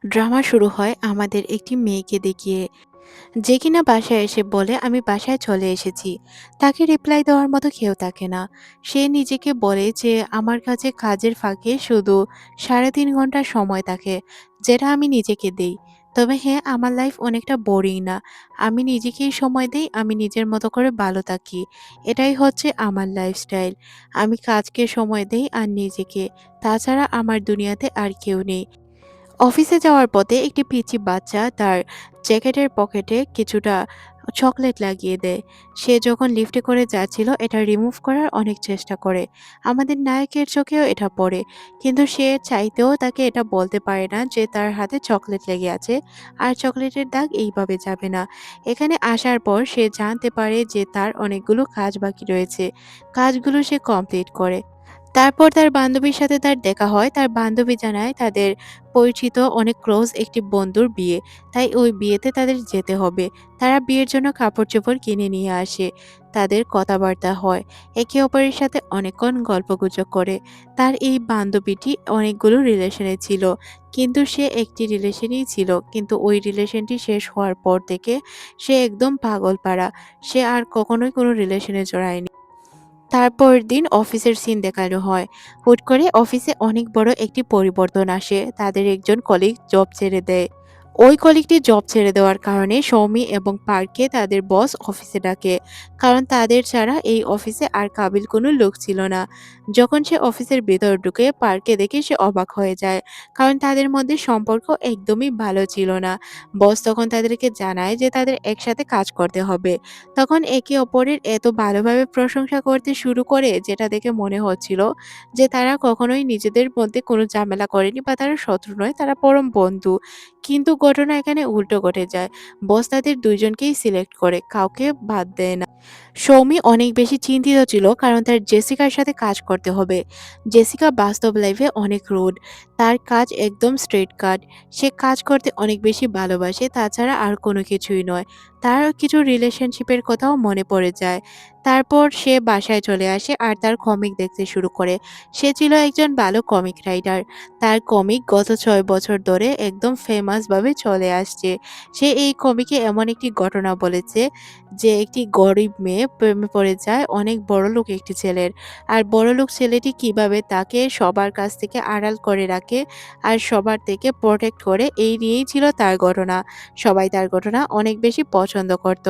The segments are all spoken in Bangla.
ড্রামা শুরু হয় আমাদের একটি মেয়েকে দেখিয়ে, যে কিনা বাসায় এসে বলে আমি বাসায় চলে এসেছি। তাকে রিপ্লাই দেওয়ার মতো কেউ থাকে না। সে নিজেকে বলে যে আমার কাছে কাজের ফাঁকে শুধু 3.5 ঘন্টা সময় থাকে, যেটা আমি নিজেকে দেই। তবে হ্যাঁ, আমার লাইফ অনেকটা বোরিং না। আমি নিজেকেই সময় দেই, আমি নিজের মতো করে ভালো থাকি। এটাই হচ্ছে আমার লাইফস্টাইল। আমি কাজকে সময় দেই আর নিজেকে। তাছাড়া আমার দুনিয়াতে আর কেউ নেই। অফিসে যাওয়ার পথে একটি পিচ্চি বাচ্চা তার জ্যাকেটের পকেটে কিছুটা চকলেট লাগিয়ে দেয়। সে যখন লিফটে করে যাচ্ছিল এটা রিমুভ করার অনেক চেষ্টা করে। আমাদের নায়কের চোখেও এটা পড়ে, কিন্তু সে চাইতেও তাকে এটা বলতে পারে না যে তার হাতে চকলেট লেগে আছে আর চকলেটের দাগ এইভাবে যাবে না। এখানে আসার পর সে জানতে পারে যে তার অনেকগুলো কাজ বাকি রয়েছে। কাজগুলো সে কমপ্লিট করে। তারপর তার বান্ধবীর সাথে তার দেখা হয়। তার বান্ধবী জানায় তাদের পরিচিত অনেক ক্লোজ একটি বন্ধুর বিয়ে। তাই ওই বিয়েতে তাদের যেতে হবে। তারা বিয়ের জন্য কাপড়-চোপড় কিনে নিয়ে আসে। তাদের কথাবার্তা হয়। একে অপরের সাথে অনেকক্ষণ গল্পগুজব করে। তার এই বান্ধবীটি অনেকগুলো রিলেশনে ছিল। কিন্তু সে একটি রিলেশনেই ছিল। কিন্তু ওই রিলেশনটি শেষ হওয়ার পর থেকে সে একদম পাগলপাড়া। সে আর কখনোই কোনো রিলেশনে জড়ায়নি। তারপরের দিন অফিসের সিন দেখানো হয়। হুট করে অফিসে অনেক বড় একটি পরিবর্তন আসে। তাদের একজন কলিগ জব ছেড়ে দেয়। ওই কলিগটি জব ছেড়ে দেওয়ার কারণে সৌমি এবং পার্ককে তাদের বস অফিসে ডাকে। কারণ তাদের ছাড়া এই অফিসে আর কাবিল কোনো লোক ছিল না। যখন সে অফিসের ভেতর ঢুকে পার্ককে দেখে সে অবাক হয়ে যায়। কারণ তাদের মধ্যে সম্পর্ক একদমই ভালো ছিল না। বস তখন তাদেরকে জানায় যে তাদের একসাথে কাজ করতে হবে। তখন একে অপরের এত ভালোভাবে প্রশংসা করতে শুরু করে, যেটা দেখে মনে হচ্ছিল যে তারা কখনোই নিজেদের মধ্যে কোনো ঝামেলা করেনি বা তারা শত্রু নয়, তারা পরম বন্ধু। কিন্তু ঘটনা এখানে উল্টো ঘটে যায়। বস তাদের দুইজনকেই সিলেক্ট করে, কাউকে বাদ দেয় না। সৌমি অনেক বেশি চিন্তিত ছিল কারণ তার জেসিকার সাথে কাজ করতে হবে। জেসিকা বাস্তব লাইফে অনেক রুড। তার কাজ একদম স্ট্রেট কাট। সে কাজ করতে অনেক বেশি ভালোবাসে, তাছাড়া আর কোনো কিছুই নয়। তার কিছু রিলেশনশিপের কথাও মনে পড়ে যায়। তারপর সে বাসায় চলে আসে আর তার কমিক দেখতে শুরু করে। সে ছিল একজন ভালো কমিক রাইটার। তার কমিক গত 6 বছর ধরে একদম ফেমাসভাবে চলে আসছে। সে এই কমিকে এমন একটি ঘটনা বলেছে যে একটি গরিব মেয়ে প্রেমে পড়ে যায় অনেক বড়লোক একটি ছেলের। আর বড়লোক ছেলেটি কিভাবে তাকে সবার কাছ থেকে আড়াল করে রাখে আর সবার থেকে প্রটেক্ট করে, এই নিয়েই ছিল তার ঘটনা। সবাই তার ঘটনা অনেক বেশি পছন্দ করত।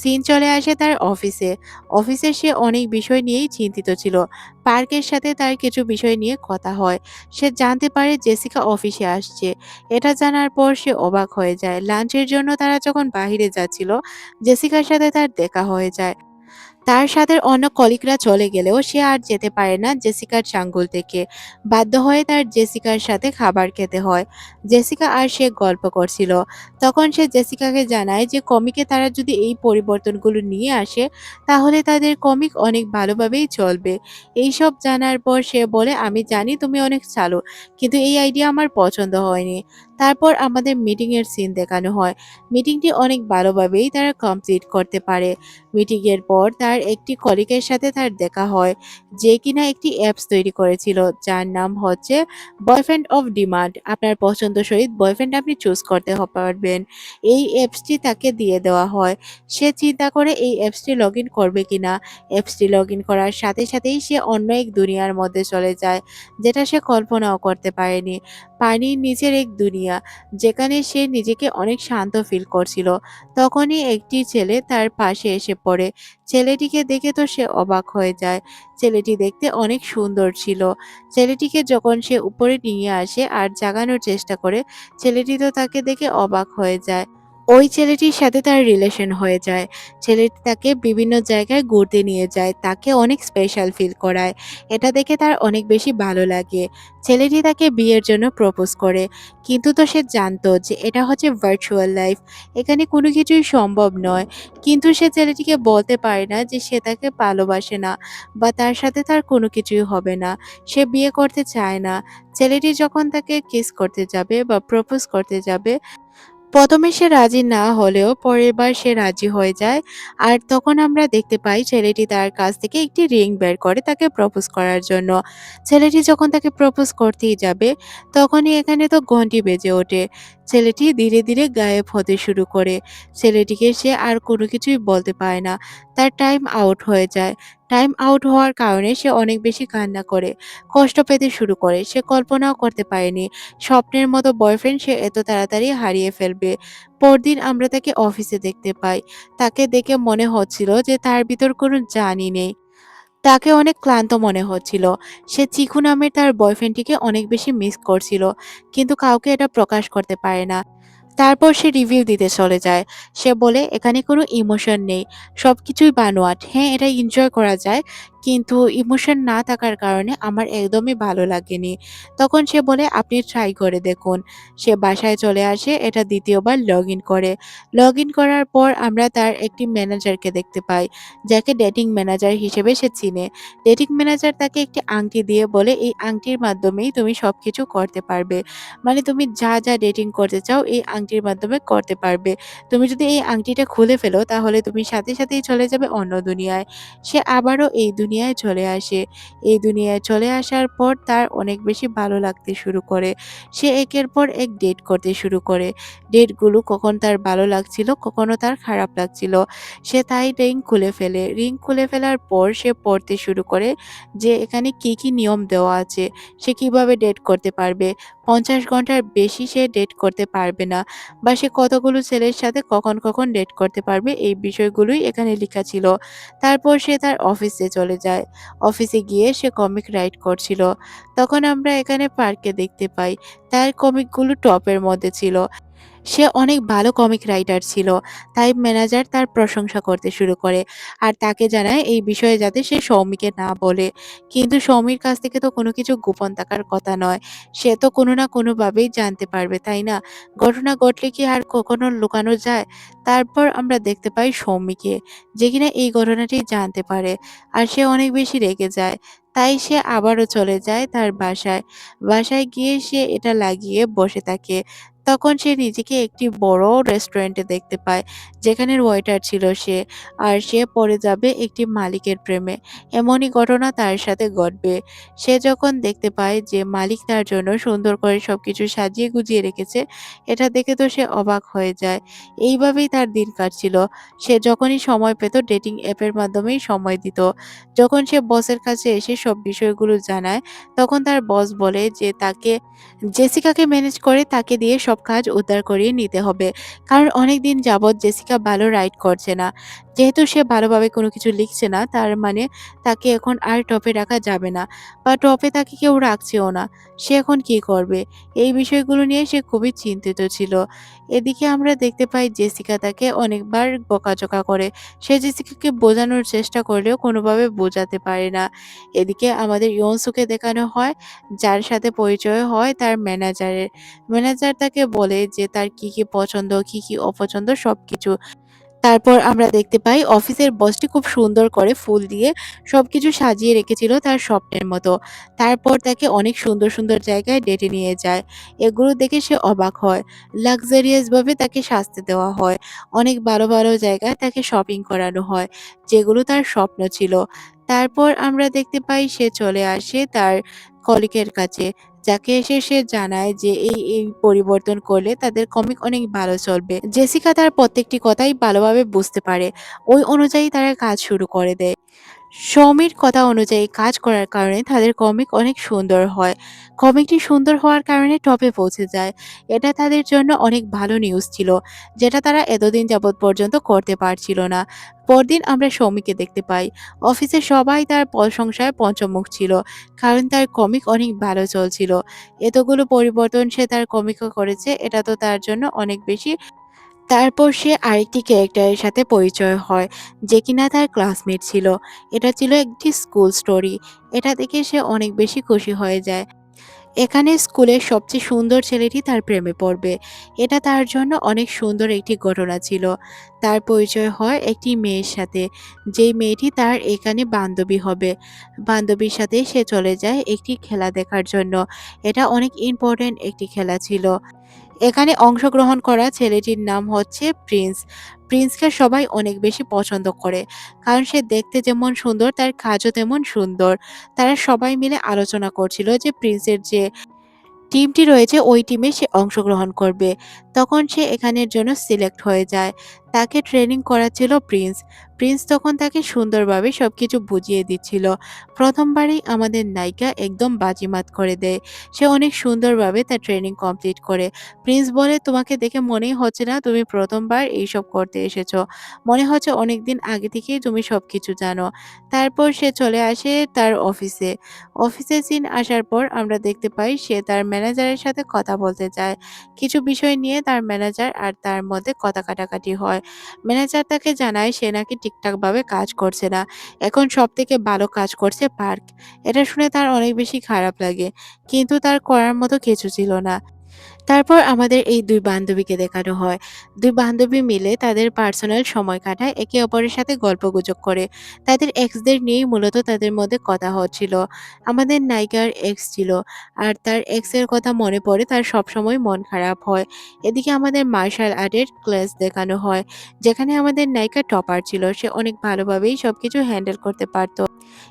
সিন চলে আসে তার অফিসে। অফিসে সে অনেক বিষয় নিয়েই চিন্তিত ছিল। পার্কের সাথে তার কিছু বিষয় নিয়ে কথা হয়। সে জানতে পারে জেসিকা অফিসে আসছে। এটা জানার পর সে অবাক হয়ে যায়। লাঞ্চের জন্য তারা যখন বাহিরে যাচ্ছিল, জেসিকার সাথে তার দেখা হয়ে যায়। তার সাথে অন্য কলিগরা চলে গেলেও সে আর যেতে পারে না জেসিকার চাঙ্গুল থেকে। বাধ্য হয়ে তার জেসিকার সাথে খাবার খেতে হয়। জেসিকা আর সে গল্প করছিল। তখন সে জেসিকাকে জানায় যে কমিকে তারা যদি এই পরিবর্তনগুলো নিয়ে আসে, তাহলে তাদের কমিক অনেক ভালোভাবেই চলবে। এইসব জানার পর সে বলে আমি জানি তুমি অনেক চালু, কিন্তু এই আইডিয়া আমার পছন্দ হয়নি। তারপর আমাদের মিটিং এর সিন দেখানো হয়। মিটিংটি অনেক ভালোভাবেই তারা কমপ্লিট করতে পারে। মিটিং এর পর তার একটি কলিগের সাথে তার দেখা হয়, যে কিনা একটি অ্যাপস তৈরি করেছিল যার নাম হচ্ছে বয়ফ্রেন্ড অফ ডিমান্ড। আপনার পছন্দ সহিত বয়ফ্রেন্ড আপনি চুজ করতে পারবেন। এই অ্যাপসটি তাকে দিয়ে দেওয়া হয়। সে চিন্তা করে এই অ্যাপসটি লগ ইন করবে কিনা। অ্যাপসটি লগ ইন করার সাথে সাথেই সে অন্য এক দুনিয়ার মধ্যে চলে যায়, যেটা সে কল্পনাও করতে পারেনি। পানির নিচের এক দুনিয়া, যেখানে সে নিজেকে অনেক শান্ত ফিল করছিল। তখনই একটি ছেলে তার পাশে এসে পড়ে। ছেলেটিকে দেখে তো সে অবাক হয়ে যায়। ছেলেটি দেখতে অনেক সুন্দর ছিল। ছেলেটিকে যখন সে উপরে নিয়ে আসে আর জাগানোর চেষ্টা করে, ছেলেটি তো তাকে দেখে অবাক হয়ে যায়। ওই ছেলেটির সাথে তার রিলেশন হয়ে যায়। ছেলেটি তাকে বিভিন্ন জায়গায় ঘুরতে নিয়ে যায়, তাকে অনেক স্পেশাল ফিল করায়। এটা দেখে তার অনেক বেশি ভালো লাগে। ছেলেটি তাকে বিয়ের জন্য প্রপোজ করে। কিন্তু তো সে জানতো যে এটা হচ্ছে ভার্চুয়াল লাইফ, এখানে কোনো কিছুই সম্ভব নয়। কিন্তু সে ছেলেটিকে বলতে পারে না যে সে তাকে ভালোবাসে না বা তার সাথে তার কোনো কিছুই হবে না। সে বিয়ে করতে চায় না। ছেলেটি যখন তাকে কিস করতে যাবে বা প্রপোজ করতে যাবে, ১ম এ সে রাজি না হলেও পরের বার সে রাজি হয়ে যায়। আর তখন আমরা দেখতে পাই ছেলেটি তার কাছ থেকে একটি রিং বের করে তাকে প্রপোজ করার জন্য। ছেলেটি যখন তাকে প্রপোজ করতেই যাবে, তখনই এখানে তো ঘন্টি বেজে ওঠে। ছেলেটি ধীরে, ধীরে গায়েব হতে শুরু করে। ছেলেটিকে সে আর কোনো কিছুই বলতে পারে না। তার টাইম আউট হয়ে যায়। টাইম আউট হওয়ার কারণে সে অনেক বেশি কান্না করে, কষ্ট পেতে শুরু করে। সে কল্পনাও করতে পারেনি স্বপ্নের মতো বয়ফ্রেন্ড সে এত তাড়াতাড়ি হারিয়ে ফেলবে। পরদিন আমরা তাকে অফিসে দেখতে পাই। তাকে দেখে মনে হচ্ছিল যে তার ভিতর কোনো জানই নেই। তাকে অনেক ক্লান্ত মনে হচ্ছিল। সে চিকু নামের তার বয়ফ্রেন্ডটিকে অনেক বেশি মিস করছিল। কিন্তু কাউকে এটা প্রকাশ করতে পারে না। তারপর সে রিভিউ দিতে চলে যায়। সে বলে, "এখানে কোনো ইমোশন নেই। সবকিছুই বানোয়াট। হ্যাঁ, এটা এনজয় করা যায়। কিন্তু ইমোশন না থাকার কারণে আমার একদমই ভালো লাগেনি।" তখন সে বলে, "আপনি ট্রাই করে দেখুন।" সে বাসায় চলে আসে। এটা ২য় বার লগইন করে। লগইন করার পর আমরা তার একটি ম্যানেজারকে দেখতে পাই, যাকে ডেটিং ম্যানেজার হিসেবে সে চিনে। ডেটিং ম্যানেজার তাকে একটি আংটি দিয়ে বলে, "এই আংটির মাধ্যমেই তুমি সবকিছু করতে পারবে। মানে তুমি যা, যা ডেটিং করতে চাও এই আংটির মাধ্যমে করতে পারবে। তুমি যদি এই আংটিটা খুলে ফেলো তাহলে তুমি সাথে সাথেই চলে যাবে অন্য দুনিয়ায়।" সে আবারও এই দুনিয়ায় চলে আসে। এই দুনিয়ায় চলে আসার পর তার অনেক বেশি ভালো লাগতে শুরু করে। সে একের পর এক ডেট করতে শুরু করে। ডেটগুলো কখন তার ভালো লাগছিল, কখনো তার খারাপ লাগছিল। সে তাই রিং খুলে ফেলে। রিং খুলে ফেলার পর সে পড়তে শুরু করে যে এখানে কি, কি নিয়ম দেওয়া আছে। সে কিভাবে ডেট করতে পারবে। ৫০ ঘন্টার বেশি সে ডেট করতে পারবে না বা সে কতগুলো ছেলের সাথে কখন, কখন ডেট করতে পারবে এই বিষয়গুলোই এখানে লিখা ছিল। তারপর সে তার অফিসে চলে যায়। অফিসে গিয়ে সে কমিক রাইট করছিল। তখন আমরা এখানে পার্ককে দেখতে পাই। তার কমিকগুলো টপের মধ্যে ছিল। সে অনেক ভালো কমিক রাইটার ছিল। তাই ম্যানেজার তার প্রশংসা করতে শুরু করে। আর তাকে জানায় এই বিষয়ে যাতে সে সৌমিকে না বলে। কিন্তু সৌমির কাছ থেকে তো কোনো কিছু গোপন থাকার কথা নয়। সে তো কোনো না কোনোভাবেই জানতে পারবে, তাই না? ঘটনা ঘটলে কি আর কখনো লুকানো যায়? তারপর আমরা দেখতে পাই সৌমিকে, যে কিনা এই ঘটনাটি জানতে পারে। আর সে অনেক বেশি রেগে যায়। তাই সে আবারও চলে যায় তার বাসায়। বাসায় গিয়ে সে এটা লাগিয়ে বসে থাকে। তখন সে নিজেকে একটি বড় রেস্টুরেন্টে দেখতে পায়, যেখানের ওয়েটার ছিল সে। আর সে পড়ে যাবে একটি মালিকের প্রেমে। এমনই ঘটনা তার সাথে ঘটবে। সে যখন দেখতে পায় যে মালিক তার জন্য সুন্দর করে সবকিছু সাজিয়ে গুজিয়ে রেখেছে, এটা দেখে তো সে অবাক হয়ে যায়। এইভাবেই তার দিন কাটছিল। সে যখনই সময় পেত ডেটিং অ্যাপের মাধ্যমেই সময় দিত। যখন সে বসের কাছে এসে সব বিষয়গুলো জানায়, তখন তার বস বলে যে তাকে জেসিকাকে ম্যানেজ করে তাকে দিয়ে সব কাজ উদ্ধার করিয়ে নিতে হবে। কারণ অনেকদিন যাবৎ জেসিকা ভালো রাইড করছে না। যেহেতু সে ভালোভাবে কোনো কিছু লিখছে না, তার মানে তাকে এখন আর টপে রাখা যাবে না। বা টপে তাকে কেউ রাখছেও না। সে এখন কি করবে? এই বিষয়গুলো নিয়ে সে খুবই চিন্তিত ছিল। এদিকে আমরা দেখতে পাই জেসিকা তাকে অনেকবার বকাঝকা করে। সে জেসিকাকে বোঝানোর চেষ্টা করলেও কোনোভাবে বোঝাতে পারে না। এদিকে আমাদের ইয়নসুকে দেখানো হয়, যার সাথে পরিচয় হয় তার ম্যানেজারের। ম্যানেজার তাকে বলে যে তার কি, কি পছন্দ, কি, কি অপছন্দ সবকিছু। তারপর আমরা দেখতে পাই অফিসের বসটি খুব সুন্দর করে ফুল দিয়ে সবকিছু সাজিয়ে রেখেছিল তার স্বপ্নের মতো। তারপর তাকে অনেক সুন্দর, সুন্দর জায়গায় ডেটে নিয়ে যায়। এগুলো দেখে সে অবাক হয়। লাক্সারিয়াস ভাবে তাকে সাজতে দেওয়া হয়। অনেক ভালো, ভালো জায়গায় তাকে শপিং করানো হয়, যেগুলো তার স্বপ্ন ছিল। তারপর আমরা দেখতে পাই সে চলে আসে তার কলিগের কাছে। যাকে এসে সে জানায় যে এই পরিবর্তন করলে তাদের কমিক অনেক ভালো চলবে। জেসিকা তার প্রত্যেকটি কথাই ভালোভাবে বুঝতে পারে। ওই অনুযায়ী তারা কাজ শুরু করে দেয়। সৌমির কথা অনুযায়ী কাজ করার কারণে তাদের কমিক অনেক সুন্দর হয়। কমিকটি সুন্দর হওয়ার কারণে টপে পৌঁছে যায়। এটা তাদের জন্য অনেক ভালো নিউজ ছিল, যেটা তারা এতদিন যাবৎ পর্যন্ত করতে পারছিল না। পরদিন আমরা সৌমিকে দেখতে পাই। অফিসে সবাই তার প্রশংসায় পঞ্চমুখ ছিল। কারণ তার কমিক অনেক ভালো চলছিল। এতগুলো পরিবর্তন সে তার কমিকে করেছে, এটা তো তার জন্য অনেক বেশি। তারপর সে আরেকটি ক্যারেক্টারের সাথে পরিচয় হয়, যে কিনা তার ক্লাসমেট ছিল। এটা ছিল একটি স্কুল স্টোরি। এটা দেখে সে অনেক বেশি খুশি হয়ে যায়। এখানে স্কুলের সবচেয়ে সুন্দর ছেলেটি তার প্রেমে পড়বে। এটা তার জন্য অনেক সুন্দর একটি ঘটনা ছিল। তার পরিচয় হয় একটি মেয়ের সাথে, যেই মেয়েটি তার এখানে বান্ধবী হবে। বান্ধবীর সাথে সে চলে যায় একটি খেলা দেখার জন্য। এটা অনেক ইম্পর্ট্যান্ট একটি খেলা ছিল। এখানে অংশগ্রহণ করা ছেলেটির নাম হচ্ছে প্রিন্স। প্রিন্সকে সবাই অনেক বেশি পছন্দ করে। কারণ সে দেখতে যেমন সুন্দর তার কাজও তেমন সুন্দর। তারা সবাই মিলে আলোচনা করছিল যে প্রিন্সের যে টিমটি রয়েছে ওই টিমে সে অংশগ্রহণ করবে। তখন সে এখানের জন্য সিলেক্ট হয়ে যায়। তাকে ট্রেনিং করাচ্ছিল প্রিন্স। প্রিন্স তখন তাকে সুন্দরভাবে সবকিছু বুঝিয়ে দিচ্ছিল। ১ম বারেই আমাদের নায়িকা একদম বাজিমাত করে দেয়। সে অনেক সুন্দরভাবে তার ট্রেনিং কমপ্লিট করে। প্রিন্স বলে, "তোমাকে দেখে মনেই হচ্ছে না তুমি ১ম বার এইসব করতে এসেছো। মনে হচ্ছে অনেকদিন আগে থেকেই তুমি সবকিছু জানো।" তারপর সে চলে আসে তার অফিসে। অফিসে সিন আসার পর আমরা দেখতে পাই সে তার ম্যানেজারের সাথে কথা বলতে চায়। কিছু বিষয় নিয়ে তার ম্যানেজার আর তার মধ্যে কথা কাটাকাটি হয়। ম্যানেজার তাকে জানায় সে নাকি ঠিকঠাকভাবে কাজ করছে না। এখন সবথেকে ভালো কাজ করছে পার্ক। এটা শুনে তার অনেক বেশি খারাপ লাগে। কিন্তু তার করার মতো কিছু ছিল না। তারপর আমাদের এই ২ বান্ধবীকে দেখানো হয়। ২ বান্ধবী মিলে তাদের পার্সোনাল সময় কাটায়, একে অপরের সাথে গল্পগুজব করে। তাদের এক্সদের নিয়েই মূলত তাদের মধ্যে কথা হচ্ছিল। আমাদের নায়িকার এক্স ছিল। আর তার এক্সের কথা মনে পড়ে তার সবসময় মন খারাপ হয়। এদিকে আমাদের মার্শাল আর্টের ক্লাস দেখানো হয়। যেখানে আমাদের নায়িকা টপার ছিল। সে অনেক ভালোভাবেই সবকিছু হ্যান্ডেল করতে পারত।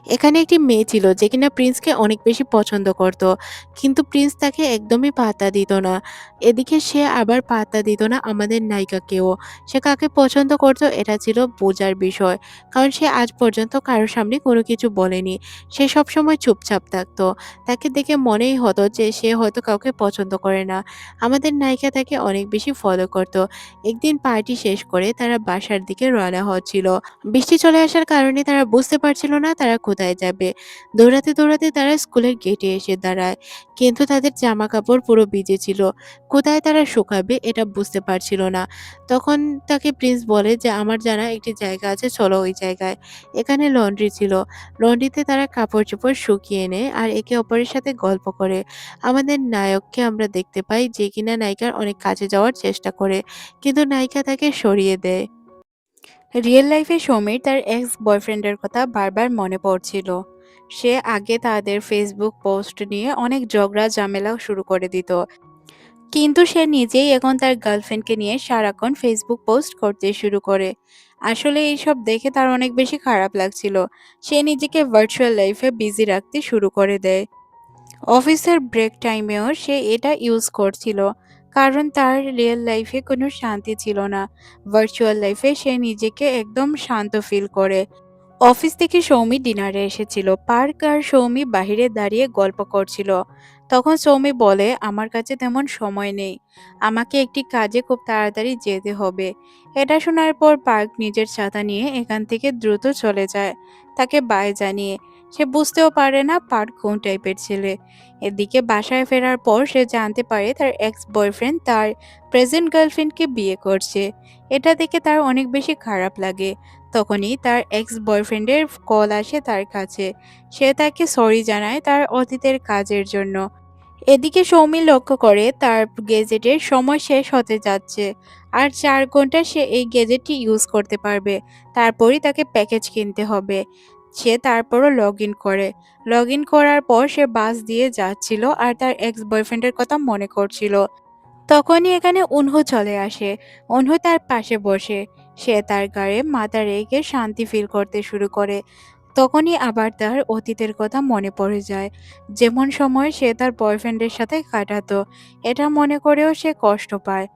এখানে একটি মেয়ে ছিল যে কিনা প্রিন্সকে অনেক বেশি পছন্দ করত। কিন্তু প্রিন্স তাকে একদমই পাত্তা দিত না। এদিকে সে আবার পাত্তা দিত না আমাদের নায়িকাকেও। সে কাকে পছন্দ করত এটা ছিল বোঝার বিষয়। কারণ সে আজ পর্যন্ত কারো সামনে কোনো কিছু বলেনি। সে সবসময় চুপচাপ থাকত। তাকে দেখে মনেই হতো যে সে হয়তো কাউকে পছন্দ করে না। আমাদের নায়িকা তাকে অনেক বেশি ফলো করত। একদিন পার্টি শেষ করে তারা বাসার দিকে রওনা হচ্ছিল। বৃষ্টি চলে আসার কারণে তারা বুঝতে পারছিল না তারা কোথায় যাবে। দৌড়াতে, দৌড়াতে তারা স্কুলের গেটে এসে দাঁড়ায়। কিন্তু তাদের জামাকাপড় পুরো ভিজে ছিল। কোথায় তারা শুকাবে এটা বুঝতে পারছিল না। তখন তাকে প্রিন্স বলে যে, "আমার জানা একটি জায়গা আছে, চলো ওই জায়গায়।" এখানে লন্ড্রি ছিল। লন্ড্রিতে তারা কাপড়-চোপড় শুকিয়ে নেয় আর একে অপরের সাথে গল্প করে। আমাদের নায়ককে আমরা দেখতে পাই যে কিনা নায়িকার অনেক কাছে যাওয়ার চেষ্টা করে। কিন্তু নায়িকা তাকে সরিয়ে দেয়। রিয়েল লাইফে সমীর তার এক্স বয়ফ্রেন্ডের কথা বারবার মনে পড়ছিল। সে আগে তাদের ফেসবুক পোস্ট নিয়ে অনেক ঝগড়া ঝামেলা শুরু করে দিত। কিন্তু সে নিজেই এখন তার গার্লফ্রেন্ডকে নিয়ে সারাক্ষণ ফেসবুক পোস্ট করতে শুরু করে। আসলে এইসব দেখে তার অনেক বেশি খারাপ লাগছিল। সে নিজেকে ভার্চুয়াল লাইফে বিজি রাখতে শুরু করে দেয়। অফিসের ব্রেক টাইমেও সে এটা ইউজ করছিল। কারণ তার রিয়েল লাইফে কোনো শান্তি ছিল না। ভার্চুয়াল লাইফে সে নিজেকে একদম শান্ত ফিল করে। অফিস থেকে সৌমি ডিনারে এসেছিল। পার্ক আর সৌমি বাহিরে দাঁড়িয়ে গল্প করছিল। তখন সৌমি বলে, "আমার কাছে তেমন সময় নেই। আমাকে একটি কাজে খুব তাড়াতাড়ি যেতে হবে।" এটা শোনার পর পার্ক নিজের ছাতা নিয়ে এখান থেকে দ্রুত চলে যায়, তাকে বাই জানিয়ে। সে বুঝতেও পারে না পার্ক কোন টাইপের ছেলে। এদিকে বাসায় ফেরার পর সে জানতে পারে তার এক্স বয়ফ্রেন্ড তার প্রেজেন্ট গার্লফ্রেন্ডকে বিয়ে করছে। এটা দেখে তার অনেক বেশি খারাপ লাগে। তখনই তার এক্স বয়ফ্রেন্ডের কল আসে তার কাছে। সে তাকে সরি জানায় তার অতীতের কাজের জন্য। এদিকে সৌমি লক্ষ্য করে তার গেজেটের সময় শেষ হতে যাচ্ছে। আর ৪ ঘন্টা সে এই গেজেটটি ইউজ করতে পারবে। তারপরই তাকে প্যাকেজ কিনতে হবে। সে তারপরও লগ ইন করে। লগ ইন করার পর সে বাস দিয়ে যাচ্ছিল আর তার এক্স বয়ফ্রেন্ডের কথা মনে করছিল। তখনই এখানে অনহু চলে আসে। অনহু তার পাশে বসে। সে তার গায়ে মাথা রেখে শান্তি ফিল করতে শুরু করে। তখনই আবার তার অতীতের কথা মনে পড়ে যায়। যেমন সময় সে তার বয়ফ্রেন্ডের সাথে কাটাতো। এটা মনে করেও সে কষ্ট পায়।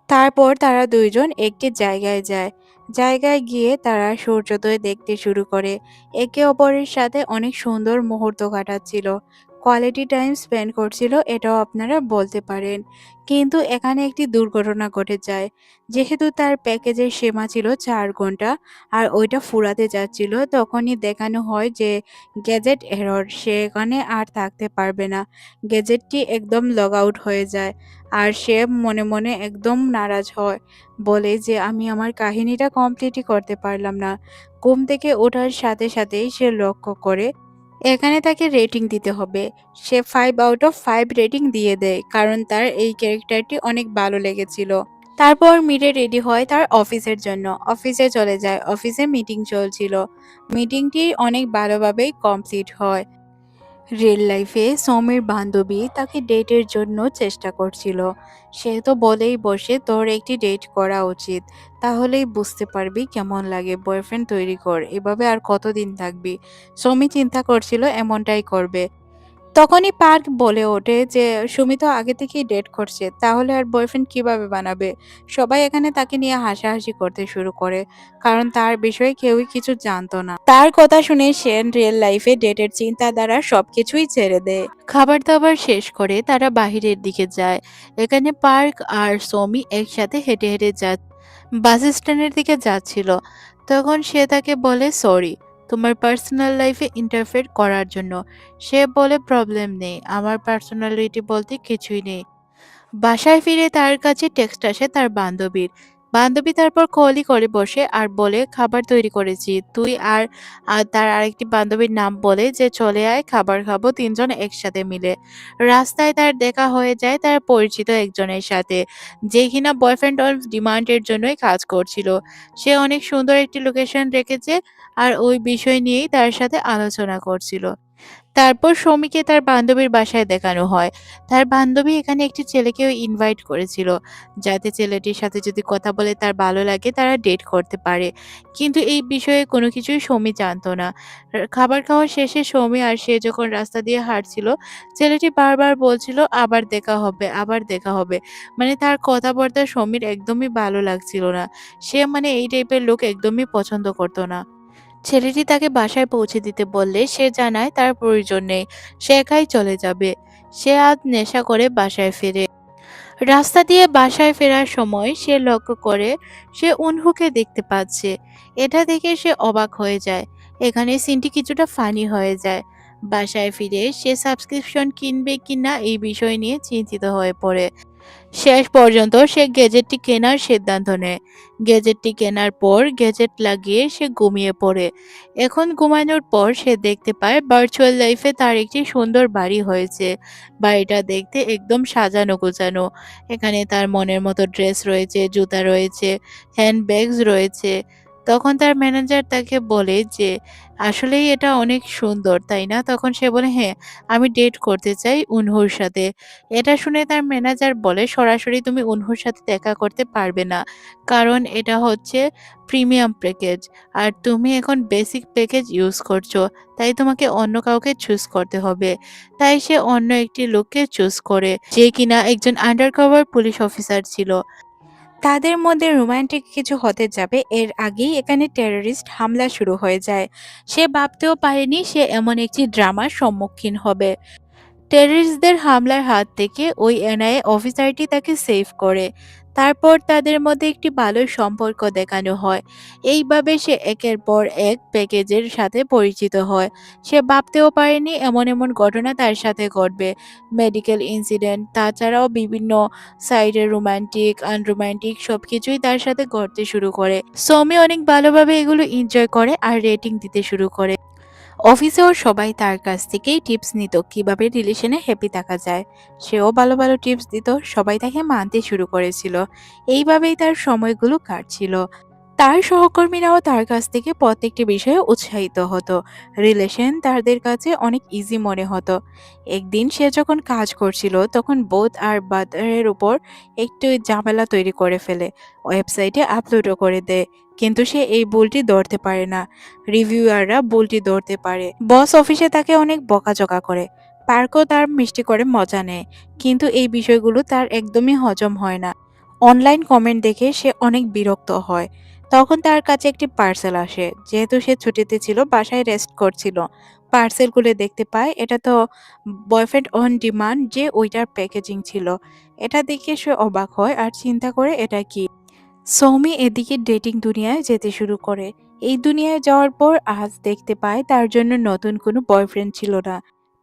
তারপর তারা ২ জন একটি জায়গায় যায়। জায়গায় গিয়ে তারা সূর্যোদয় দেখতে শুরু করে। একে অপরের সাথে অনেক সুন্দর মুহূর্ত কাটাচ্ছিল। কোয়ালিটি টাইম স্পেন্ড করছিল এটাও আপনারা বলতে পারেন। কিন্তু এখানে একটি দুর্ঘটনা ঘটে যায়। যেহেতু তার প্যাকেজের সীমা ছিল ৪ ঘন্টা আর ওইটা ফুরাতে যাচ্ছিল, তখনই দেখানো হয় যে গ্যাজেট এরর, সে এখানে আর থাকতে পারবে না। গ্যাজেটটি একদম লগ আউট হয়ে যায়। আর সে মনে মনে একদম নারাজ হয়। বলে যে আমি আমার কাহিনীটা কমপ্লিটই করতে পারলাম না। ঘুম থেকে ওঠার সাথে সাথেই সে লক্ষ্য করে এখানে তাকে রেটিং দিতে হবে। সে 5 আউট অফ 5 রেটিং দিয়ে দেয়, কারণ তার এই ক্যারেক্টারটি অনেক ভালো লেগেছিল। তারপর মিরে রেডি হয় তার অফিসের জন্য। অফিসে চলে যায়। অফিসে মিটিং চলছিল। মিটিংটি অনেক ভালোভাবেই কমপ্লিট হয়। রিয়েল লাইফে সৌমির বান্ধবী তাকে ডেটের জন্য চেষ্টা করছিল। সে তো বলেই বসে তোর একটি ডেট করা উচিত, তাহলেই বুঝতে পারবি কেমন লাগে, বয়ফ্রেন্ড তৈরি কর, এভাবে আর কতদিন থাকবি। সৌমি চিন্তা করছিল এমনটাই করবে। তখনই পার্ক বলে ওঠে যে সুমি তো আগে থেকেই ডেট করছে, তাহলে আর বয়ফ্রেন্ড কিভাবে বানাবে। সবাই এখানে তাকে নিয়ে হাসাহাসি করতে শুরু করে, কারণ তার বিষয়ে কেউই কিছু জানতো না। তার কথা শুনে সেন রিয়েল লাইফে ডেটের চিন্তা দ্বারা সবকিছুই ছেড়ে দেয়। খাবার দাবার শেষ করে তারা বাহিরের দিকে যায়। এখানে পার্ক আর সৌমি একসাথে হেঁটে হেঁটে বাস স্ট্যান্ডের দিকে যাচ্ছিল। তখন সে তাকে বলে সরি তোমার পার্সোনাল লাইফে ইন্টারফেয়ার করার জন্য। সে বলে প্রবলেম নেই, আমার পার্সোনালিটি বলতে কিছুই নেই। বাসায় ফিরে তার কাছে টেক্সট আসে তার বান্ধবীর। বান্ধবী তারপর কলই করে বসে আর বলে খাবার তৈরি করেছি, তুই আর তার আরেকটি বান্ধবীর নাম বলে যে চলে আয় খাবার খাবো তিনজন একসাথে মিলে। রাস্তায় তার দেখা হয়ে যায় তার পরিচিত একজনের সাথে, যে কিনা বয়ফ্রেন্ড অন ডিমান্ডের জন্যই কাজ করছিল। সে অনেক সুন্দর একটি লোকেশন রেখেছে আর ওই বিষয় নিয়েই তার সাথে আলোচনা করছিল। তারপর সৌমিকে তার বান্ধবীর বাসায় দেখানো হয়। তার বান্ধবী এখানে একটি ছেলেকেও ইনভাইট করেছিল, যাতে ছেলেটির সাথে যদি কথা বলে তার ভালো লাগে তারা ডেট করতে পারে। কিন্তু এই বিষয়ে কোনো কিছুই সৌমি জানতো না। খাবার খাওয়া শেষে সৌমি আর সে যখন রাস্তা দিয়ে হাঁটছিল, ছেলেটি বারবার বলছিল আবার দেখা হবে, আবার দেখা হবে। মানে তার কথাবার্তা সৌমির একদমই ভালো লাগছিল না। সে মানে এই টাইপের লোক একদমই পছন্দ করতো না। ছেলেটি তাকে বাসায় পৌঁছে দিতে বললে সে জানায় তার প্রয়োজন নেই, সে একাই চলে যাবে। সে আজ নেশা করে বাসায় ফেরে। রাস্তা দিয়ে বাসায় ফেরার সময় সে লক্ষ্য করে সে উনহুকে দেখতে পাচ্ছে। এটা দেখে সে অবাক হয়ে যায়। এখানে সিনটি কিছুটা ফানি হয়ে যায়। বাসায় ফিরে সে সাবস্ক্রিপশন কিনবে কিনা এই বিষয় নিয়ে চিন্তিত হয়ে পড়ে। শেষ পর্যন্ত সে গেজেটটি কেনার সিদ্ধান্ত নেয়। গেজেটটি কেনার পর গেজেট লাগিয়ে সে ঘুমিয়ে পড়ে। এখন ঘুমানোর পর সে দেখতে পায় ভার্চুয়াল লাইফে তার একটি সুন্দর বাড়ি হয়েছে। বাড়িটা দেখতে একদম সাজানো গোছানো। এখানে তার মনের মতো ড্রেস রয়েছে, জুতা রয়েছে, হ্যান্ডব্যাগস রয়েছে। তখন তার ম্যানেজার তাকে বলে যে আসলেই এটা অনেক সুন্দর তাই না? তখন সে বলে হ্যাঁ, আমি ডেট করতে চাই উনহুর সাথে। এটা শুনে তার ম্যানেজার বলে সরাসরি তুমি উনহুর সাথে দেখা করতে পারবে না, কারণ এটা হচ্ছে প্রিমিয়াম প্যাকেজ আর তুমি এখন বেসিক প্যাকেজ ইউজ করছো, তাই তোমাকে অন্য কাউকে চুজ করতে হবে। তাই সে অন্য একটি লোককে চুজ করে, যে কিনা একজন আন্ডারকভার পুলিশ অফিসার ছিল। তাদের মধ্যে রোমান্টিক কিছু হতে যাবে এর আগেই এখানে টেররিস্ট হামলা শুরু হয়ে যায়। সে ভাবতেও পারেনি সে এমন একটি ড্রামার সম্মুখীন হবে। টেররিস্টদের হামলার হাত থেকে ওই এনআইএ অফিসারটি তাকে সেভ করে। তারপর তাদের মধ্যে একটি ভালো সম্পর্ক দেখানো হয়। এইভাবে সে একের পর এক প্যাকেজের সাথে পরিচিত হয়। সে ভাবতেও পারেনি এমন এমন ঘটনা তার সাথে ঘটবে। মেডিকেল ইনসিডেন্ট, তাছাড়াও বিভিন্ন সাইডের রোমান্টিক আনরোমান্টিক সবকিছুই তার সাথে ঘটতে শুরু করে। সৌমি অনেক ভালোভাবে এগুলো এনজয় করে আর রেটিং দিতে শুরু করে। অফিসেও সবাই তার কাছ থেকেই টিপস নিত কিভাবে রিলেশনে হ্যাপি থাকা যায়। সেও ভালো ভালো টিপস দিত, সবাই তাকে মানতে শুরু করেছিল। এইভাবেই তার সময়গুলো কাটছিল। তার সহকর্মীরাও তার কাছ থেকে প্রত্যেকটি বিষয়ে উৎসাহিত হতো। রিলেশন তাদের কাছে অনেক ইজি মনে হতো। একদিন সে যখন কাজ করছিল তখন বোধ আর বাদারের উপর একটু ঝামেলা তৈরি করে ফেলে। ওয়েবসাইটে আপলোডও করে দেয়, কিন্তু সে এই ভুলটি ধরতে পারে না। রিভিউয়াররা ভুলটি ধরতে পারে। বস অফিসে তাকে অনেক বকাঝকা করে। পার্কও তার মিষ্টি করে মজা নেয়, কিন্তু এই বিষয়গুলো তার একদমই হজম হয় না। অনলাইন কমেন্ট দেখে সে অনেক বিরক্ত হয়। তখন তার কাছে একটি পার্সেল আসে। যেহেতু সে ছুটিতে ছিল, বাসায় রেস্ট করছিল। পার্সেল খুলে দেখতে পায় এটা তো বয়ফ্রেন্ড অন ডিমান্ড যে ওইটার প্যাকেজিং ছিল। এটা দেখে সে অবাক হয় আর চিন্তা করে এটা কি। সৌমি এদিকে ডেটিং দুনিয়ায় যেতে শুরু করে। এই দুনিয়ায় যাওয়ার পর আজ দেখতে পায় তার জন্য নতুন কোনো বয়ফ্রেন্ড ছিল না,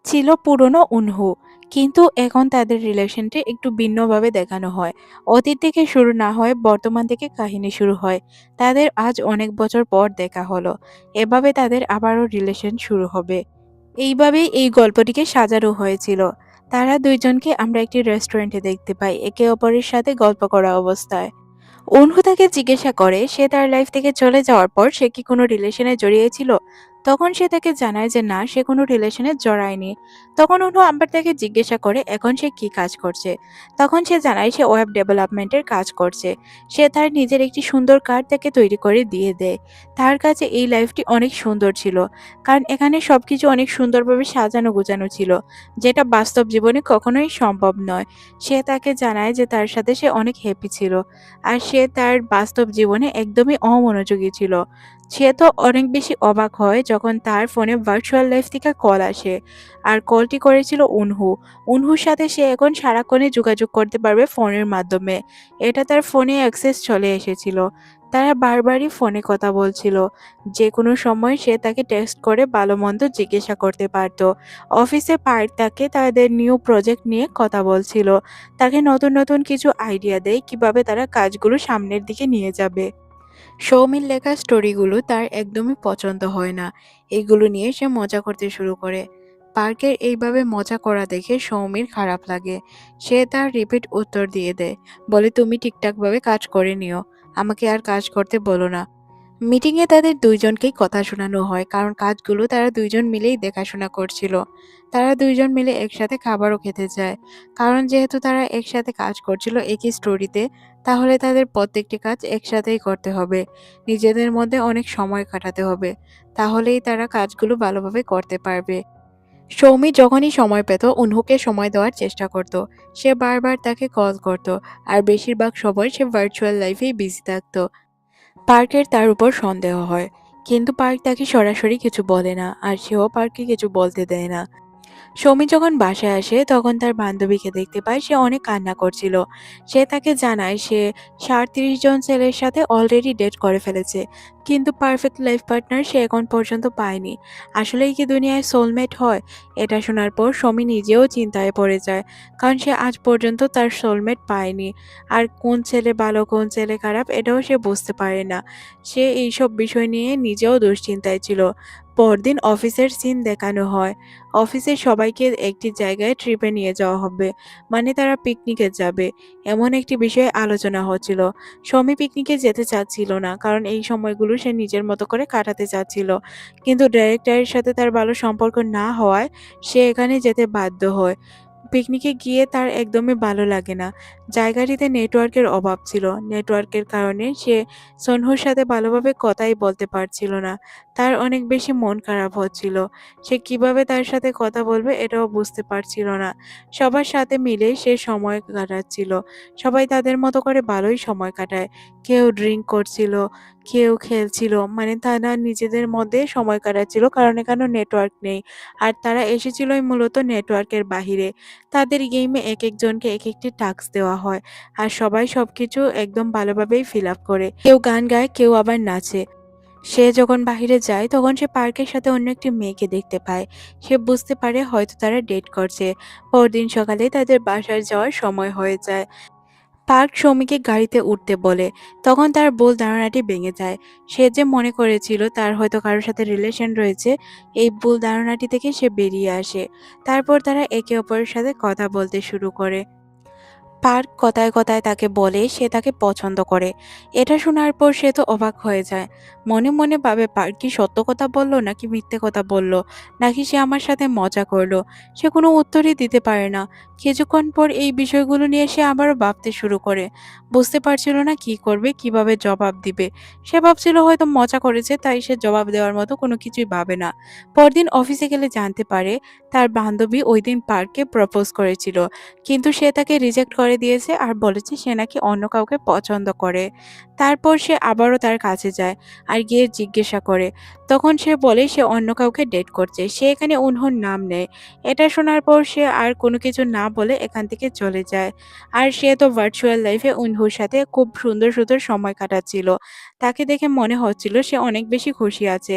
ছিল পুরনো উনহু। কিন্তু এখন তাদের রিলেশনটি একটু ভিন্নভাবে দেখানো হয়। অতীত থেকে শুরু না হয় বর্তমান থেকে কাহিনী শুরু হয়। তাদের আজ অনেক বছর পর দেখা হলো। এভাবে তাদের আবারও রিলেশন শুরু হবে। এইভাবেই এই গল্পটিকে সাজানো হয়েছিল। তারা দুইজনকে আমরা একটি রেস্টুরেন্টে দেখতে পাই একে অপরের সাথে গল্প করা অবস্থায়। অনহু তাকে জিজ্ঞাসা করে সে তার লাইফ থেকে চলে যাওয়ার পর সে কি কোনো রিলেশনে জড়িয়েছিল। তখন সে তাকে জানায় যে না, সে কোনো রিলেশনে জড়ায়নি। তখন অনু আবার তাকে জিজ্ঞাসা করে এখন সে কি কাজ করছে। তখন সে জানায় সে ওয়েব ডেভেলপমেন্টের কাজ করছে। সে তার নিজের একটি সুন্দর কার্ড তাকে তৈরি করে দিয়ে দেয়। তার কাছে এই লাইফটি অনেক সুন্দর ছিল, কারণ এখানে সবকিছু অনেক সুন্দরভাবে সাজানো গোছানো ছিল, যেটা বাস্তব জীবনে কখনোই সম্ভব নয়। সে তাকে জানায় যে তার সাথে সে অনেক হ্যাপি ছিল, আর সে তার বাস্তব জীবনে একদমই অমনোযোগী ছিল। সে তো অনেক বেশি অবাক হয় যখন তার ফোনে ভার্চুয়াল লাইফ থেকে কল আসে। আর কলটি করেছিল উনহু। উনহুর সাথে সে এখন সারাক্ষণই যোগাযোগ করতে পারবে ফোনের মাধ্যমে। এটা তার ফোনে অ্যাক্সেস চলে এসেছিল। তারা বারবারই ফোনে কথা বলছিল। যেকোনো সময় সে তাকে টেক্সট করে ভালো-মন্দ জিজ্ঞাসা করতে পারত। অফিসে পার্ট তাকে তাদের নিউ প্রজেক্ট নিয়ে কথা বলছিল। তাকে নতুন, নতুন কিছু আইডিয়া দেয় কিভাবে তারা কাজগুলো সামনের দিকে নিয়ে যাবে। সৌমির লেখা স্টোরিগুলো তার একদমই পছন্দ হয় না। এগুলো নিয়ে সে মজা করতে শুরু করে। পার্কের এইভাবে মজা করা দেখে সৌমির খারাপ লাগে। সে তার রিপিট উত্তর দিয়ে দেয়। বলে তুমি ঠিকঠাকভাবে কাজ করে নিও। আমাকে আর কাজ করতে বলো না। মিটিংয়ে তাদের দুইজনকেই কথা শোনানো হয়, কারণ কাজগুলো তারা দুইজন মিলেই দেখাশোনা করছিল। তারা দুইজন মিলে একসাথে খাবারও খেতে যায়, কারণ যেহেতু তারা একসাথে কাজ করছিল একই স্টোরিতে, তাহলে তাদের প্রত্যেকটি কাজ একসাথেই করতে হবে। নিজেদের মধ্যে অনেক সময় কাটাতে হবে, তাহলেই তারা কাজগুলো ভালোভাবে করতে পারবে। সৌমি যখনই সময় পেত উনহুকে সময় দেওয়ার চেষ্টা করত। সে বারবার তাকে কল করত, আর বেশিরভাগ সময় সে ভার্চুয়াল লাইফেই বিজি থাকত। পার্কের তার উপর সন্দেহ হয়, কিন্তু পার্ক তাকে সরাসরি কিছু বলে না, আর সেও পার্ককে কিছু বলতে দেয় না। সৌমি যখন বাসায় আসে তখন তার বান্ধবীকে দেখতে পায় সে অনেক কান্না করছিল। সে তাকে জানায় সে ৩৭ জন ছেলের সাথে অলরেডি ডেট করে ফেলেছে, কিন্তু পারফেক্ট লাইফ পার্টনার সে এখন পর্যন্ত পায়নি। আসলেই কি দুনিয়ায় সোলমেট হয়? এটা শোনার পর সৌমি নিজেও চিন্তায় পড়ে যায়, কারণ সে আজ পর্যন্ত তার সোলমেট পায়নি। আর কোন ছেলে ভালো কোন ছেলে খারাপ এটাও সে বুঝতে পারে না। সে এইসব বিষয় নিয়ে নিজেও দুশ্চিন্তায় ছিল। পরদিন অফিসের সিন দেখানো হয়। অফিসের সবাইকে একটি জায়গায় ট্রিপে নিয়ে যাওয়া হবে, মানে তারা পিকনিকে যাবে, এমন একটি বিষয়ে আলোচনা হচ্ছিল। সৌমি পিকনিকে যেতে চাচ্ছিল না, কারণ এই সময়গুলো সে নিজের মতো করে কাটাতে চাচ্ছিল। কিন্তু ডাইরেক্টরের সাথে তার ভালো সম্পর্ক না হওয়ায় সে এখানে যেতে বাধ্য হয়। পিকনিকে গিয়ে তার একদমই ভালো লাগে না। জায়গাটিতে নেটওয়ার্কের অভাব ছিল। নেটওয়ার্কের কারণে সে সনহুর সাথে ভালোভাবে কথাই বলতে পারছিল না। তার অনেক বেশি মন খারাপ হচ্ছিল। সে কিভাবে তার সাথে কথা বলবে এটাও বুঝতে পারছিল না। সবার সাথে মিলে সে সময় কাটাচ্ছিল। সবাই তাদের মতো করে ভালোই সময় কাটায়। কেউ ড্রিংক করছিল, কেউ খেলছিল। মানে তারা নিজেদের মধ্যে সময় কাটাচ্ছিল, কারণ এখানে নেটওয়ার্ক নেই। আর তারা এসেছিলই মূলত নেটওয়ার্কের বাহিরে। তাদের গেমে একেকজনকে একেকটি টাস্ক দেওয়া হয়। আর সবাই সবকিছু একদম ভালোভাবেই ফিল আপ করে। কেউ গান গায়, কেউ আবার নাচে। সে যখন বাহিরে যায় তখন সে পার্কের সাথে অন্য একটি মেয়েকে দেখতে পায়। সে বুঝতে পারে হয়তো তারা ডেট করছে। পরদিন সকালে তাদের বাসায় যাওয়ার সময় হয়ে যায়। পার্ক সৌমিকে গাড়িতে উঠতে বলে। তখন তার ভুল ধারণাটি ভেঙে যায়। সে যে মনে করেছিল তার হয়তো কারোর সাথে রিলেশন রয়েছে, এই ভুল ধারণাটি থেকে সে বেরিয়ে আসে। তারপর তারা একে অপরের সাথে কথা বলতে শুরু করে। পার্ক কথায় কথায় তাকে বলে সে তাকে পছন্দ করে। এটা শোনার পর সে তো অবাক হয়ে যায়। মনে মনে ভাবে পার্ক কি সত্য কথা বলল নাকি মিথ্যে কথা বলল, নাকি সে আমার সাথে মজা করলো। সে কোনো উত্তরই দিতে পারে না। কিছুক্ষণ পর এই বিষয়গুলো নিয়ে সে আবারও ভাবতে শুরু করে। বুঝতে পারছিল না কি করবে, কিভাবে জবাব দিবে। সে ভাবছিল হয়তো মজা করেছে, তাই সে জবাব দেওয়ার মতো কোনো কিছুই ভাবে না। পরদিন অফিসে গেলে জানতে পারে তার বান্ধবী ওই দিন পার্ককে প্রপোজ করেছিল, কিন্তু সে তাকে রিজেক্ট করে দিয়েছে আর বলেছে সে নাকি অন্য কাউকে পছন্দ করে। তারপর সে আবারও তার কাছে যায় আর গিয়ে জিজ্ঞাসা করে। তখন সে বলে সে অন্য কাউকে ডেট করছে। সে এখানে উনহুর নাম নেয়। এটা শোনার পর সে আর কোনো কিছু না বলে এখান থেকে চলে যায়। আর সে তো ভার্চুয়াল লাইফে উনহুর সাথে খুব সুন্দর সুন্দর সময় কাটাচ্ছিল। তাকে দেখে মনে হচ্ছিল সে অনেক বেশি খুশি আছে।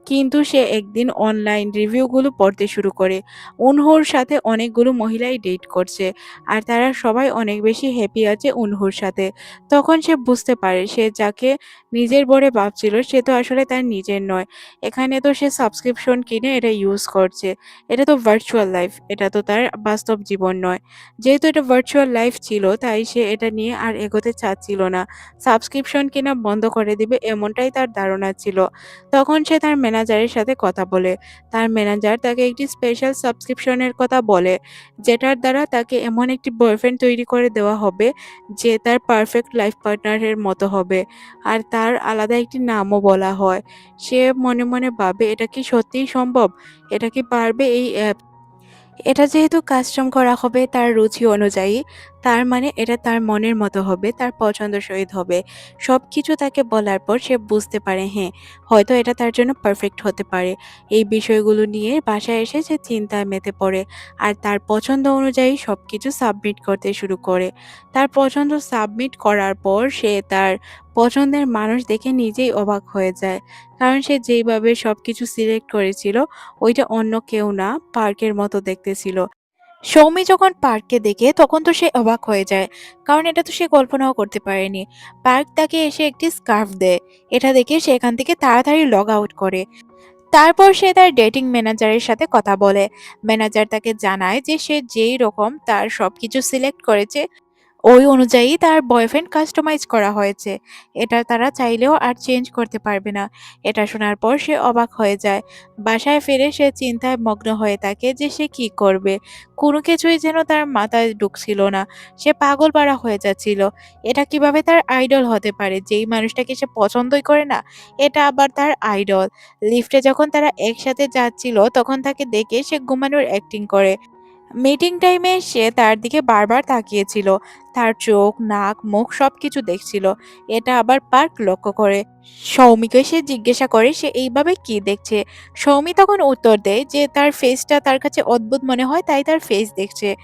কিন্তু সে একদিন অনলাইন রিভিউগুলো পড়তে শুরু করে। উনহুর সাথে অনেকগুলো মহিলাই ডেট করছে, আর তারা সবাই অনেক বেশি হ্যাপি আছে অনহুর সাথে। তখন সে বুঝতে পারে সে যাকে নিজের বলে ভাবছিল সে তো আসলে তার নিজের নয়। এখানে তো সে সাবস্ক্রিপশন কিনে এটা ইউজ করছে। এটা তো ভার্চুয়াল লাইফ, এটা তো তার বাস্তব জীবন নয়। যেহেতু এটা ভার্চুয়াল লাইফ ছিল তাই সে এটা নিয়ে আর এগোতে চাচ্ছিল না। সাবস্ক্রিপশন কেনা বন্ধ করে দিবে এমনটাই তার ধারণা ছিল। তখন সে তার ম্যানেজারের সাথে কথা বলে। তার ম্যানেজার তাকে একটি স্পেশাল সাবস্ক্রিপশনের কথা বলে, যেটার দ্বারা তাকে এমন একটি বয়ফ্রেন্ড তৈরি করে দেওয়া হবে যে তার পারফেক্ট লাইফ পার্টনারের মতো হবে। আর তার আলাদা একটি নামও বলা হয়। সে মনে মনে ভাবে এটা কি সত্যিই সম্ভব? এটা কি পারবে এই অ্যাপ? এটা যেহেতু কাস্টম করা হবে তার রুচি অনুযায়ী, তার মানে এটা তার মনের মতো হবে, তার পছন্দসই হবে। সবকিছু তাকে বলার পর সে বুঝতে পারে হ্যাঁ, হয়তো এটা তার জন্য পারফেক্ট হতে পারে। এই বিষয়গুলো নিয়ে বাসায় এসে সে চিন্তায় মেতে পড়ে আর তার পছন্দ অনুযায়ী সবকিছু সাবমিট করতে শুরু করে। তার পছন্দ সাবমিট করার পর সে তার পছন্দের মানুষ দেখে নিজেই অবাক হয়ে যায়। কারণ সে যেইভাবে সবকিছু সিলেক্ট করেছিল ওইটা অন্য কেউ না, পার্কের মতো দেখতে ছিল। সৌমি যখন পার্ককে দেখে তখন তো সে অবাক হয়ে যায়। কারণ এটা তো সে কল্পনাও করতে পারেনি। পার্ক তাকে এসে একটি স্কার্ফ দেয়। এটা দেখে সে এখান থেকে তাড়াতাড়ি লগ আউট করে। তারপর সে তার ডেটিং ম্যানেজারের সাথে কথা বলে। ম্যানেজার তাকে জানায় যে সে যেই রকম তার সবকিছু সিলেক্ট করেছে ওই অনুযায়ী তার বয়ফ্রেন্ড কাস্টমাইজ করা হয়েছে। এটা তারা চাইলেও আর চেঞ্জ করতে পারবে না। এটা শোনার পর সে অবাক হয়ে যায়। বাসায় ফিরে সে চিন্তায় মগ্ন হয়ে থাকে যে সে কি করবে। কোনো কিছুই যেন তার মাথায় ঢুকছিল না। সে পাগলপাড়া হয়ে যাচ্ছিল। এটা কিভাবে তার আইডল হতে পারে? যেই মানুষটাকে সে পছন্দই করে না, এটা আবার তার আইডল। লিফটে যখন তারা একসাথে যাচ্ছিল তখন তাকে দেখে সে ঘুমানোর অ্যাক্টিং করে। মিটিং টাইমে সে তার দিকে বারবার তাকিয়েছিল। তার চোখ, নাক, মুখ সবকিছু দেখছিল। এটা আবার পার্ক লক্ষ্য করে। সৌমিকে সে জিজ্ঞাসা করে সে এইভাবে কি দেখছে। সৌমি তখন উত্তর দেয় যে তার ফেসটা তার কাছে অদ্ভুত মনে হয় তাই তার ফেস দেখছে।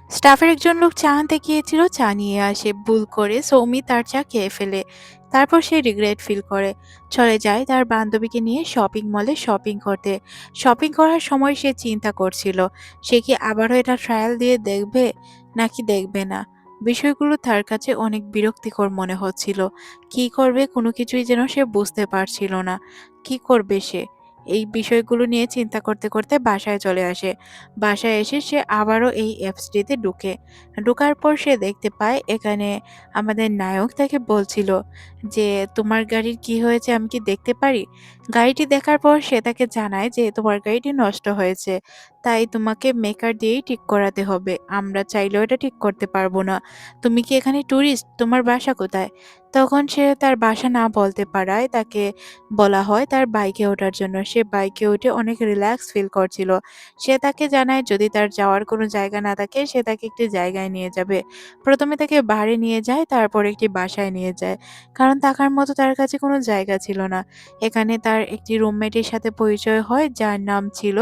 স্টাফের একজন লোক চা আনতে গিয়েছিল, চা নিয়ে আসে। ভুল করে সৌমি তার চা খেয়ে ফেলে। তারপর সে রিগ্রেট ফিল করে। চলে যায় তার বান্ধবীকে নিয়ে শপিং মলে শপিং করতে। শপিং করার সময় সে চিন্তা করছিল সে কি আবারও এটা ট্রায়াল দিয়ে দেখবে নাকি দেখবে না। বিষয়গুলো তার কাছে অনেক বিরক্তিকর মনে হচ্ছিল। কি করবে কোনো কিছুই যেন সে বুঝতে পারছিল না। কি করবে সে? এই বিষয়গুলো নিয়ে চিন্তা করতে করতে বাসায় চলে আসে। বাসায় এসে সে আবারও এই অ্যাপসটিতে ঢুকে। ঢোকার পর সে দেখতে পায় এখানে আমাদের নায়ক তাকে বলছিল যে, "তোমার গাড়ির কি হয়েছে আমি কি দেখতে পারি?" গাড়িটি দেখার পর সে তাকে জানায় যে, "তোমার গাড়িটি নষ্ট হয়েছে। তাই তোমাকে মেকার দিয়েই ঠিক করাতে হবে। আমরা চাইলেও এটা ঠিক করতে পারবো না। তুমি কি এখানে টুরিস্ট? তোমার বাসা কোথায়?" তখন সে তার বাসা না বলতে পারায় তাকে বলা হয় তার বাইকে ওঠার জন্য। সে বাইকে উঠে অনেক রিল্যাক্স ফিল করছিল। সে তাকে জানায় যদি তার যাওয়ার কোনো জায়গা না থাকে সে তাকে একটি জায়গায় নিয়ে যাবে। ১ম এ তাকে বারে নিয়ে যায়, তারপর একটি বাসায় নিয়ে যায়। কারণ থাকার মতো তার কাছে কোনো জায়গা ছিল না। এখানে তার একটি রুমমেটের সাথে পরিচয় হয় যার নাম ছিল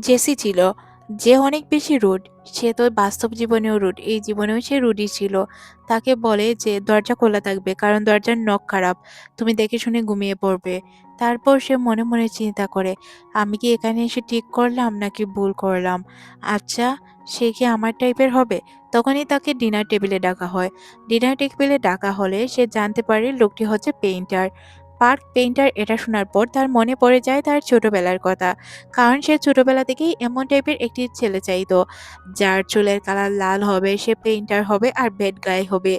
জেসি ছিল। যে অনেক বেশি রুড। সে তো বাস্তব জীবনেও রুড। এই জীবনেও সে রুডই ছিল। তাকে বলে যে দরজা খোলা থাকবে কারণ দরজার নক খারাপ। তুমি দেখে শুনে ঘুমিয়ে পড়বে। তারপর সে মনে মনে চিন্তা করে, আমি কি এখানে এসে ঠিক করলাম নাকি ভুল করলাম? আচ্ছা, সে কি আমার টাইপের হবে? তখনই তাকে ডিনার টেবিলে ডাকা হয়। ডিনার টেবিলে ডাকা হলে সে জানতে পারে লোকটি হচ্ছে পেইন্টার। পার্ক পেইন্টার এটা শোনার পর তার মনে পড়ে যায় তার ছোটবেলার কথা। কারণ সে ছোটবেলা থেকেই এমন টাইপের একটি ছেলে চাইতো, যার চুলের কালার লাল হবে, সে পেইন্টার হবে আর ব্যাড গাই হবে।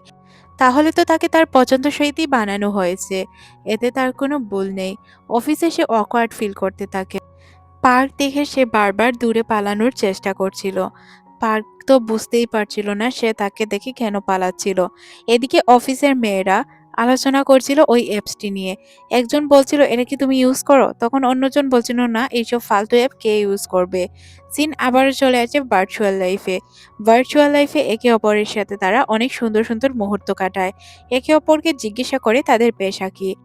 তাহলে তো তাকে তার পছন্দসইতেই বানানো হয়েছে। এতে তার কোনো ভুল নেই। অফিসে সে অকওয়ার্ড ফিল করতে থাকে। পার্ক দেখে সে বারবার দূরে পালানোর চেষ্টা করছিল। পার্ক তো বুঝতেই পারছিল না সে তাকে দেখে কেন পালাচ্ছিল। এদিকে অফিসের মেয়েরা আলোচনা করছিল ওই অ্যাপসটি নিয়ে। একজন বলছিল এটা কি তুমি ইউজ করো? তখন অন্যজন বলছিল না এইসব ফালতু অ্যাপ কে ইউজ করবে। সিন আবারও চলে আসে ভার্চুয়াল লাইফে। ভার্চুয়াল লাইফে একে অপরের সাথে তারা অনেক সুন্দর সুন্দর মুহূর্ত কাটায়। একে অপরকে জিজ্ঞাসা করে তাদের পেশা কি।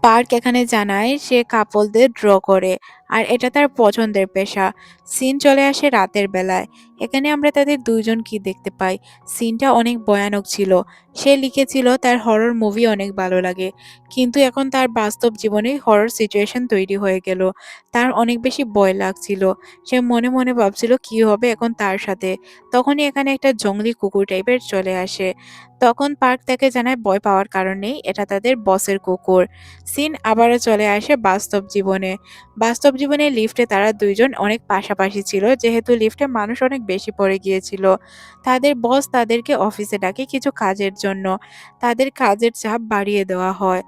পার্ক এখানে জানায় সে কাপলদের ড্র করে আর এটা তার পছন্দের পেশা। সিন চলে আসে রাতের বেলায়। এখানে আমরা তাদের ২ জনকেই দেখতে পাই। সিনটা অনেক ভয়ানক ছিল। সে লিখেছিল তার হরর মুভি অনেক ভালো লাগে। কিন্তু এখন তার বাস্তব জীবনে হরর সিচুয়েশন তৈরি হয়ে গেল। তার অনেক বেশি ভয় লাগছিল। সে মনে, মনে ভাবছিল কি হবে এখন তার সাথে। তখনই এখানে একটা জংলি কুকুর টাইপের চলে আসে। তখন পার্ক তাকে জানায় ভয় পাওয়ার কারণ নেই, এটা তাদের বসের কুকুর। সিন আবারও চলে আসে বাস্তব জীবনে। বাস্তব জীবনে লিফটে তারা ২ জন অনেক পাশাপাশি ছিল যেহেতু লিফটে মানুষ অনেক বেশি পড়ে গিয়েছিল। তাদের বস তাদেরকে অফিসে ডাকে কিছু কাজের জন্য। তাদের কাজের চাপ বাড়িয়ে দেওয়া হয়।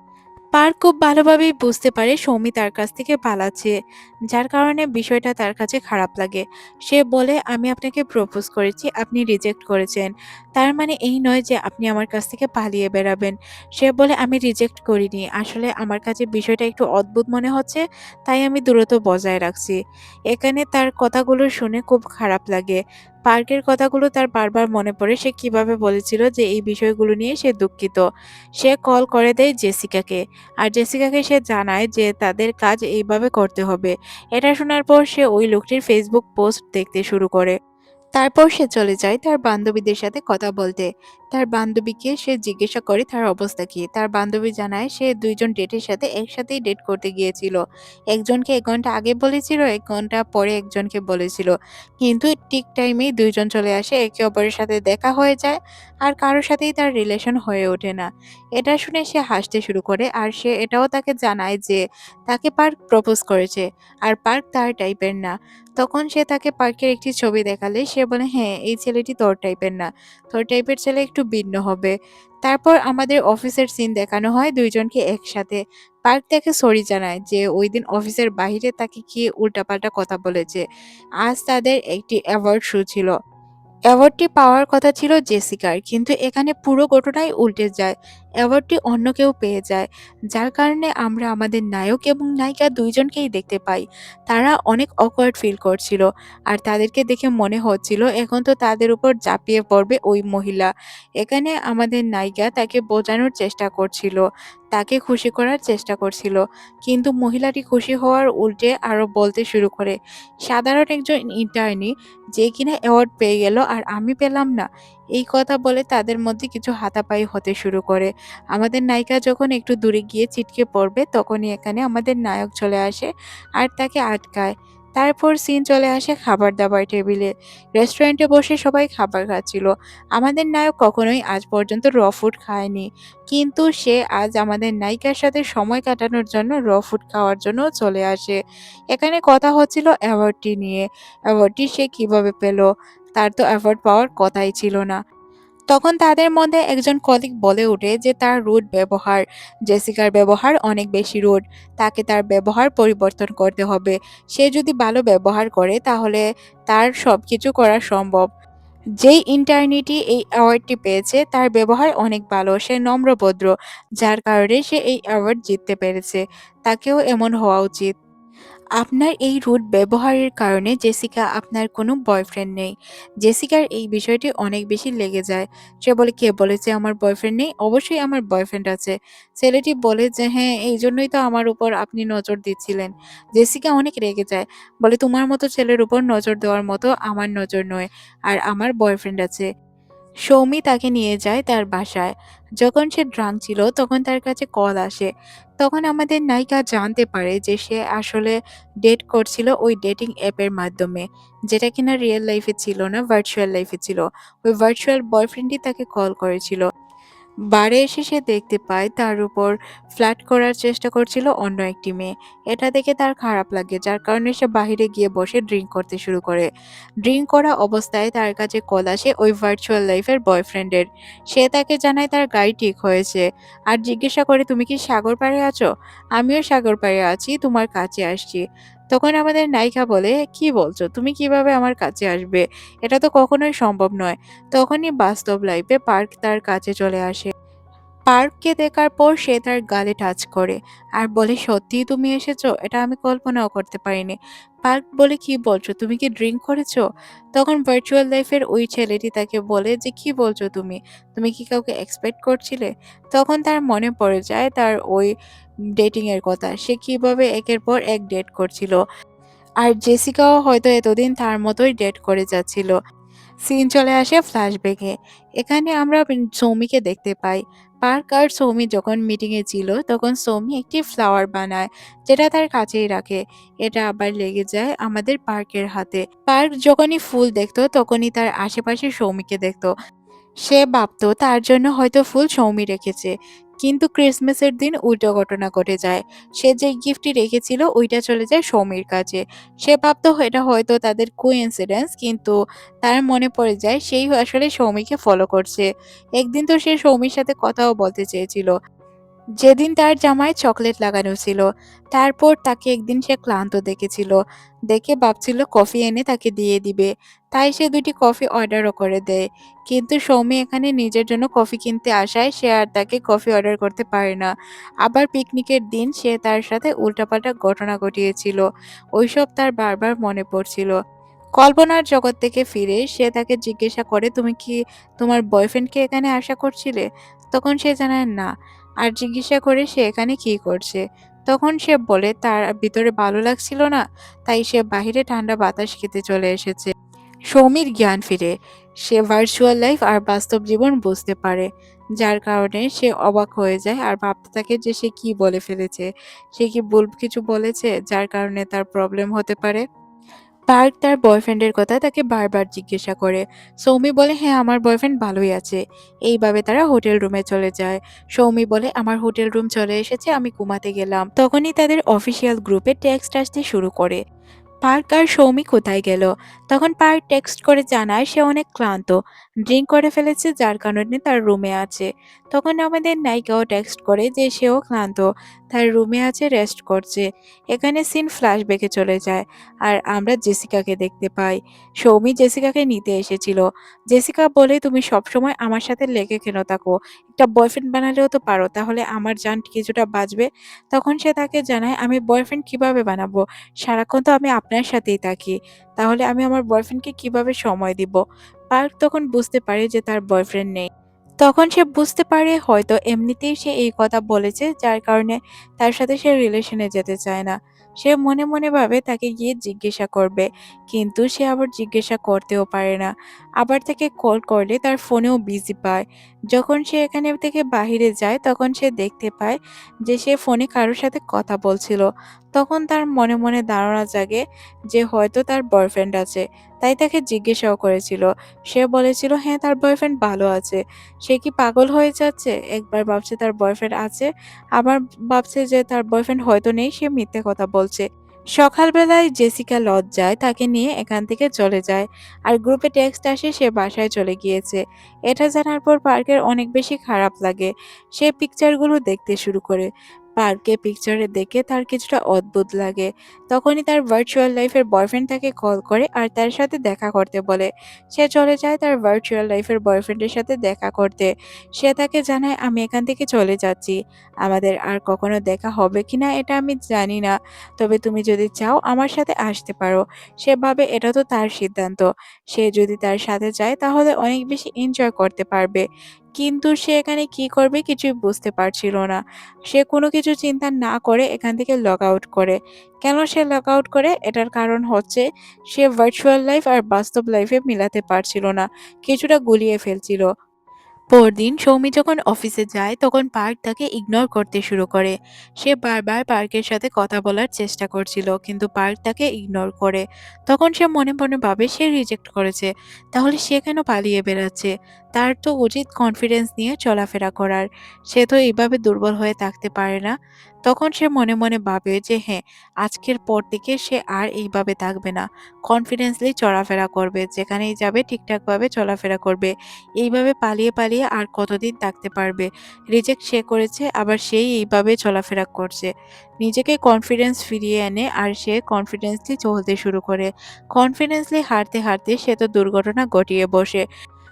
পার্ক খুব ভালোভাবেই বুঝতে পারে সৌমি তার কাছ থেকে পালাচ্ছে, যার কারণে বিষয়টা তার কাছে খারাপ লাগে। সে বলে, "আমি আপনাকে প্রপোজ করেছি, আপনি রিজেক্ট করেছেন। তার মানে এই নয় যে আপনি আমার কাছ থেকে পালিয়ে বেড়াবেন।" সে বলে, "আমি রিজেক্ট করিনি। আসলে আমার কাছে বিষয়টা একটু অদ্ভুত মনে হচ্ছে, তাই আমি দূরত্ব বজায় রাখছি।" এখানে তার কথাগুলো শুনে খুব খারাপ লাগে। পার্কের কথাগুলো তার বারবার মনে পড়ে সে কিভাবে বলেছিল যে এই বিষয়গুলো নিয়ে সে দুঃখিত। সে কল করে দেয় জেসিকাকে। আর জেসিকাকে সে জানায় যে তাদের কাজ এইভাবে করতে হবে। এটা শোনার পর সে ওই লোকটির ফেসবুক পোস্ট দেখতে শুরু করে। তারপর সে চলে যায় তার বান্ধবীদের সাথে কথা বলতে। তার বান্ধবীকে সে জিজ্ঞাসা করে তার অবস্থা কি। তার বান্ধবী জানায় সে ২ জন ডেটের সাথে একসাথেই ডেট করতে গিয়েছিল। একজনকে ১ ঘন্টা আগে বলেছিল, ১ ঘন্টা পরে একজনকে বলেছিল। কিন্তু ঠিক টাইমেই ২ জন চলে আসে, একে অপরের সাথে দেখা হয়ে যায় আর কারো সাথেই তার রিলেশন হয়ে ওঠে না। এটা শুনে সে হাসতে শুরু করে আর সে এটাও তাকে জানায় যে তাকে পার্ক প্রপোজ করেছে আর পার্ক তার টাইপের না। তখন সে তাকে পার্কের একটি ছবি দেখালে সে বলে, "হ্যাঁ, এই ছেলেটি তোর টাইপের না। তোর টাইপের ছেলে একটু ভিন্ন হবে।" তারপর আমাদের অফিসের সিন দেখানো হয় ২ জনকে একসাথে। পার্ক তাকে সরি জানায় যে ওইদিন অফিসের বাহিরে তাকে কি উল্টাপাল্টা কথা বলেছে। আজ তাদের একটি অ্যাওয়ার্ড শো ছিল। অ্যাওয়ার্ডটি পাওয়ার কথা ছিল জেসিকার, কিন্তু এখানে পুরো ঘটনাই উল্টে যায়। অ্যাওয়ার্ডটি অন্য কেউ পেয়ে যায়। যার কারণে আমরা আমাদের নায়ক এবং নায়িকা ২ জনকেই দেখতে পাই। তারা অনেক awkward ফিল করছিল। আর তাদেরকে দেখে মনে হচ্ছিল এখন তো তাদের উপর ঝাঁপিয়ে পড়বে ওই মহিলা। এখানে আমাদের নায়িকা তাকে বোঝানোর চেষ্টা করছিল। তাকে খুশি করার চেষ্টা করছিল। কিন্তু মহিলাটি খুশি হওয়ার উল্টে আরো বলতে শুরু করে, "সাধারণ একজন ইন্টার্নি যে কিনা অ্যাওয়ার্ড পেয়ে গেল আর আমি পেলাম না।" এই কথা বলে তাদের মধ্যে কিছু হাতাপাই হতে শুরু করে। আমাদের নায়িকা যখন একটু দূরে গিয়ে ছিটকে পড়বে তখনই এখানে আমাদের নায়ক চলে আসে আর তাকে আটকায়। তারপর সিন চলে আসে খাবার-দাবার টেবিলে। রেস্টুরেন্টে বসে সবাই খাবার খাচ্ছিল। আমাদের নায়ক কখনোই আজ পর্যন্ত ফুড খায়নি। কিন্তু সে আজ আমাদের নায়িকার সাথে সময় কাটানোর জন্য ফুড খাওয়ার জন্য চলে আসে। এখানে কথা হচ্ছিল অ্যাওয়ার্ডটি নিয়ে। অ্যাওয়ার্ডটি সে কিভাবে পেল? তার তো অ্যাওয়ার্ড পাওয়ার কথাই ছিল না। তখন তাদের মধ্যে একজন কলিগ বলে ওঠে যে তার রুড ব্যবহার, জেসিকার ব্যবহার অনেক বেশি রুড। তাকে তার ব্যবহার পরিবর্তন করতে হবে। সে যদি ভালো ব্যবহার করে তাহলে তার সবকিছু করা সম্ভব। যেই ইন্টার্নিটি এই অ্যাওয়ার্ডটি পেয়েছে তার ব্যবহার অনেক ভালো। সে নম্র-ভদ্র। যার কারণে সে এই অ্যাওয়ার্ড জিততে পেরেছে। তাকেও এমন হওয়া উচিত। আপনার এই রুড ব্যবহারের কারণে জেসিকা আপনার কোনো বয়ফ্রেন্ড নেই। জেসিকার এই বিষয়টি অনেক বেশি লেগে যায়। সে বলে, "কে বলেছে আমার বয়ফ্রেন্ড নেই? অবশ্যই আমার বয়ফ্রেন্ড আছে।" ছেলেটি বলে যে, "হ্যাঁ, এইজন্যই তো আমার উপর আপনি নজর দিচ্ছিলেন।" জেসিকা অনেক রেগে যায়। বলে, "তোমার মতো ছেলের উপর নজর দেওয়ার মতো আমার নজর নয়। আর আমার বয়ফ্রেন্ড আছে।" সৌমি তাকে নিয়ে যায় তার বাসায়। যখন সে ড্রাঙ্ক ছিল তখন তার কাছে কল আসে। তখন আমাদের নায়িকা জানতে পারে যে সে আসলে ডেট করছিল ওই ডেটিং অ্যাপের মাধ্যমে। যেটা কিনা রিয়েল লাইফ এ ছিল না, ভার্চুয়াল লাইফ এ ছিল। ওই ভার্চুয়াল বয়ফ্রেন্ডই তাকে কল করেছিল। বারে এসে সে দেখতে পায় তার উপর ফ্লার্ট করার চেষ্টা করছিল অন্য একটি মেয়ে। এটা দেখে তার খারাপ লাগে, যার কারণে সে বাহিরে গিয়ে বসে ড্রিংক করতে শুরু করে। ড্রিংক করা অবস্থায় তার কাছে কল আসে ওই ভার্চুয়াল লাইফের বয়ফ্রেন্ডের। সে তাকে জানায় তার গাড়ি ঠিক হয়েছে আর জিজ্ঞাসা করে, "তুমি কি সাগর পাড়ে আছো? আমিও সাগর পাড়ে আছি, তোমার কাছে আসছি।" তখন আমাদের নায়িকা বলে, "কি বলছো? তুমি কিভাবে আমার কাছে আসবে? এটা তো কখনোই সম্ভব নয়।" তখনই বাস্তব লাইফে পার্ক তার কাছে চলে আসে। পার্ককে দেখার পর সে তার গালে টাচ করে আর বলে, "সত্যিই তুমি এসেছো? এটা আমি কল্পনাও করতে পারিনি।" পার্ক বলে, "কি বলছো? তুমি কি ড্রিংক করেছো?" তখন ভার্চুয়াল লাইফের ওই ছেলেটি তাকে বলে যে, "কি বলছো তুমি? তুমি কি কাউকে এক্সপেক্ট করছিলে?" তখন তার মনে পড়ে যায় তার ওই ডেটিং এর কথা। সে কিভাবে একের পর এক ডেট করছিল। আর জেসিকাও হয়তো এতদিন তার মতোই ডেট করে যাচ্ছিল। সিন চলে আসে ফ্ল্যাশব্যাকে। এখানে আমরা সৌমিকে দেখতে পাই। পার্ক আর সৌমি যখন মিটিংয়ে ছিল তখন সৌমি একটি ফ্লাওয়ার বানায়, যেটা তার কাছেই রাখে। এটা আবার লেগে যায় আমাদের পার্কের হাতে। পার্ক যখনই ফুল দেখতো তখনই তার আশেপাশে সৌমিকে দেখতো। সে ভাবতো তার জন্য হয়তো ফুল সৌমি রেখেছে। কিন্তু ক্রিসমাসের দিন উল্টো ঘটনা ঘটে যায়। সে যে গিফটটি রেখেছিল ওইটা চলে যায় সৌমির কাছে। সে ভাবতো এটা হয়তো তাদের কোইন্সিডেন্স, কিন্তু তার মনে পড়ে যায় সেই আসলে সৌমিকে ফলো করছে। একদিন তো সে সৌমির সাথে কথাও বলতে চেয়েছিল, যেদিন তার জামায় চকলেট লাগানো ছিল। তারপর তাকে একদিন সে ক্লান্ত দেখেছিল। দেখে ভাবছিল কফি এনে তাকে দিয়ে দিবে। তাই সে ২টি কফি অর্ডারও করে দেয়। কিন্তু সৌমি এখানে নিজের জন্য কফি কিনতে আসায় সে আর তাকে কফি অর্ডার করতে পারে না। আবার পিকনিকের দিন সে তার সাথে উল্টাপাল্টা ঘটনা ঘটিয়েছিল। ওইসব তার বারবার মনে পড়ছিল। কল্পনার জগৎ থেকে ফিরে সে তাকে জিজ্ঞাসা করে, "তুমি কি তোমার বয়ফ্রেন্ডকে এখানে আশা করছিলে?" তখন সে জানায় না। আর জিজ্ঞাসা করে সে এখানে কি করছে। তখন সে বলে তার ভিতরে ভালো লাগছিল না, তাই সে বাহিরে ঠান্ডা বাতাস খেতে চলে এসেছে। সৌমির জ্ঞান ফিরে। সে ভার্চুয়াল লাইফ আর বাস্তব জীবন বুঝতে পারে। যার কারণে সে অবাক হয়ে যায় আর ভাবতে থাকে যে সে কি বলে ফেলেছে। সে কি ভুল কিছু বলেছে যার কারণে তার প্রবলেম হতে পারে? পার্ক তার বয়ফ্রেন্ডের কথা তাকে বারবার জিজ্ঞাসা করে। সৌমি বলে, "হ্যাঁ, আমার বয়ফ্রেন্ড ভালোই আছে।" এইভাবে তারা হোটেল রুমে চলে যায়। সৌমি বলে, "আমার হোটেল রুম চলে এসেছে, আমি ঘুমাতে গেলাম।" তখনই তাদের অফিসিয়াল গ্রুপে টেক্সট আসতে শুরু করে, পার্ক আর সৌমি কোথায় গেল? তখন পার্ক টেক্সট করে জানায় সে অনেক ক্লান্ত, ড্রিঙ্ক করে ফেলেছে যার কারণে তার রুমে আছে। তখন আমাদের নায়িকাও টেক্সট করে যে সেও ক্লান্ত, তার রুমে আছে, রেস্ট করছে। এখানে সিন ফ্ল্যাশব্যাকে চলে যায় আর আমরা জেসিকাকে দেখতে পাই। সৌমি জেসিকাকে নিতে এসেছিল। জেসিকা বলে, "তুমি সবসময় আমার সাথে লেগে কেন থাকো? একটা বয়ফ্রেন্ড বানালেও তো পারো, তাহলে আমার জান কিছুটা বাঁচবে।" তখন সে তাকে জানায়, "আমি বয়ফ্রেন্ড কিভাবে বানাবো? সারাক্ষণ তো আমি আপনার সাথেই থাকি। তাহলে আমি আমার বয়ফ্রেন্ডকে কিভাবে সময় দিব?" পার্ক তখন বুঝতে পারে যে তার বয়ফ্রেন্ড নেই। তখন সে বুঝতে পারে হয়তো এমনিতেই সে এই কথা বলেছে, যার কারণে তার সাথে সে রিলেশনে যেতে চায় না। সে মনে মনে ভাবে তাকে গিয়ে জিজ্ঞাসা করবে, কিন্তু সে আবার জিজ্ঞাসা করতেও পারে না। আবার তাকে কল করলে তার ফোনেও বিজি পায়। যখন সে এখানে থেকে বাহিরে যায় তখন সে দেখতে পায় যে সে ফোনে কারোর সাথে কথা বলছিল। তখন তার মনে মনে ধারণা জাগে যে হয়তো তার বয়ফ্রেন্ড আছে। তাই তাকে জিজ্ঞাসাও করেছিল। সে বলেছিল হ্যাঁ, তার বয়ফ্রেন্ড ভালো আছে। সে কি পাগল হয়ে যাচ্ছে? একবার ভাবছে তার বয়ফ্রেন্ড আছে, আবার ভাবছে যে তার বয়ফ্রেন্ড হয়তো নেই, সে মিথ্যে কথা বলছে। সকালবেলায় জেসিকা লজ্জায় তাকে নিয়ে এখান থেকে চলে যায়। আর গ্রুপে টেক্সট আসে সে বাসায় চলে গিয়েছে। এটা জানার পর পার্কের অনেক বেশি খারাপ লাগে। সে পিকচারগুলো দেখতে শুরু করে। পার্কে পিকচারে দেখে তার কিছুটা অদ্ভুত লাগে। তখনই তার ভার্চুয়াল লাইফের বয়ফ্রেন্ড তাকে কল করে আর তার সাথে দেখা করতে বলে। সে চলে যায় তার ভার্চুয়াল লাইফের বয়ফ্রেন্ডের সাথে দেখা করতে। সে তাকে জানায়, "আমি এখান থেকে চলে যাচ্ছি। আমাদের আর কখনো দেখা হবে কিনা এটা আমি জানি না। তবে তুমি যদি চাও আমার সাথে আসতে পারো।" সে ভাবে এটা তো তার সিদ্ধান্ত। সে যদি তার সাথে যায় তাহলে অনেক বেশি এনজয় করতে পারবে। কিন্তু সে এখানে কি করবে কিছুই বুঝতে পারছিল না। সে কোনো কিছু চিন্তা না করে এখান থেকে লগ আউট করে। কেন সে লগ আউট করে? এটার কারণ হচ্ছে সে ভার্চুয়াল লাইফ আর বাস্তব লাইফে মিলাতে পারছিল না। কিছুটা গুলিয়ে ফেলছিল। পরদিন সৌমি যখন অফিসে যায় তখন পার্ক তাকে ইগনোর করতে শুরু করে। সে বারবার পার্কের সাথে কথা বলার চেষ্টা করছিল, কিন্তু পার্ক তাকে ইগনোর করে। তখন সে মনে মনে ভাবে সে রিজেক্ট করেছে, তাহলে সে কেন পালিয়ে বেড়াচ্ছে? তার তো উচিত কনফিডেন্স নিয়ে চলাফেরা করার। সে তো এইভাবে দুর্বল হয়ে থাকতে পারে না। তখন সে মনে মনে ভাবে যে হ্যাঁ, আজকের পর থেকে সে আর এইভাবে থাকবে না। কনফিডেন্সলি চলাফেরা করবে, যেখানেই যাবে ঠিকঠাকভাবে চলাফেরা করবে। এইভাবে পালিয়ে পালিয়ে আর কতদিন থাকতে পারবে? রিজেক্ট সে করেছে, আবার সেই এইভাবে চলাফেরা করছে। নিজেকে কনফিডেন্স ফিরিয়ে এনে আর সে কনফিডেন্সলি চলতে শুরু করে। কনফিডেন্সলি হাঁটতে হাঁটতে সে তো দুর্ঘটনা ঘটিয়ে বসে।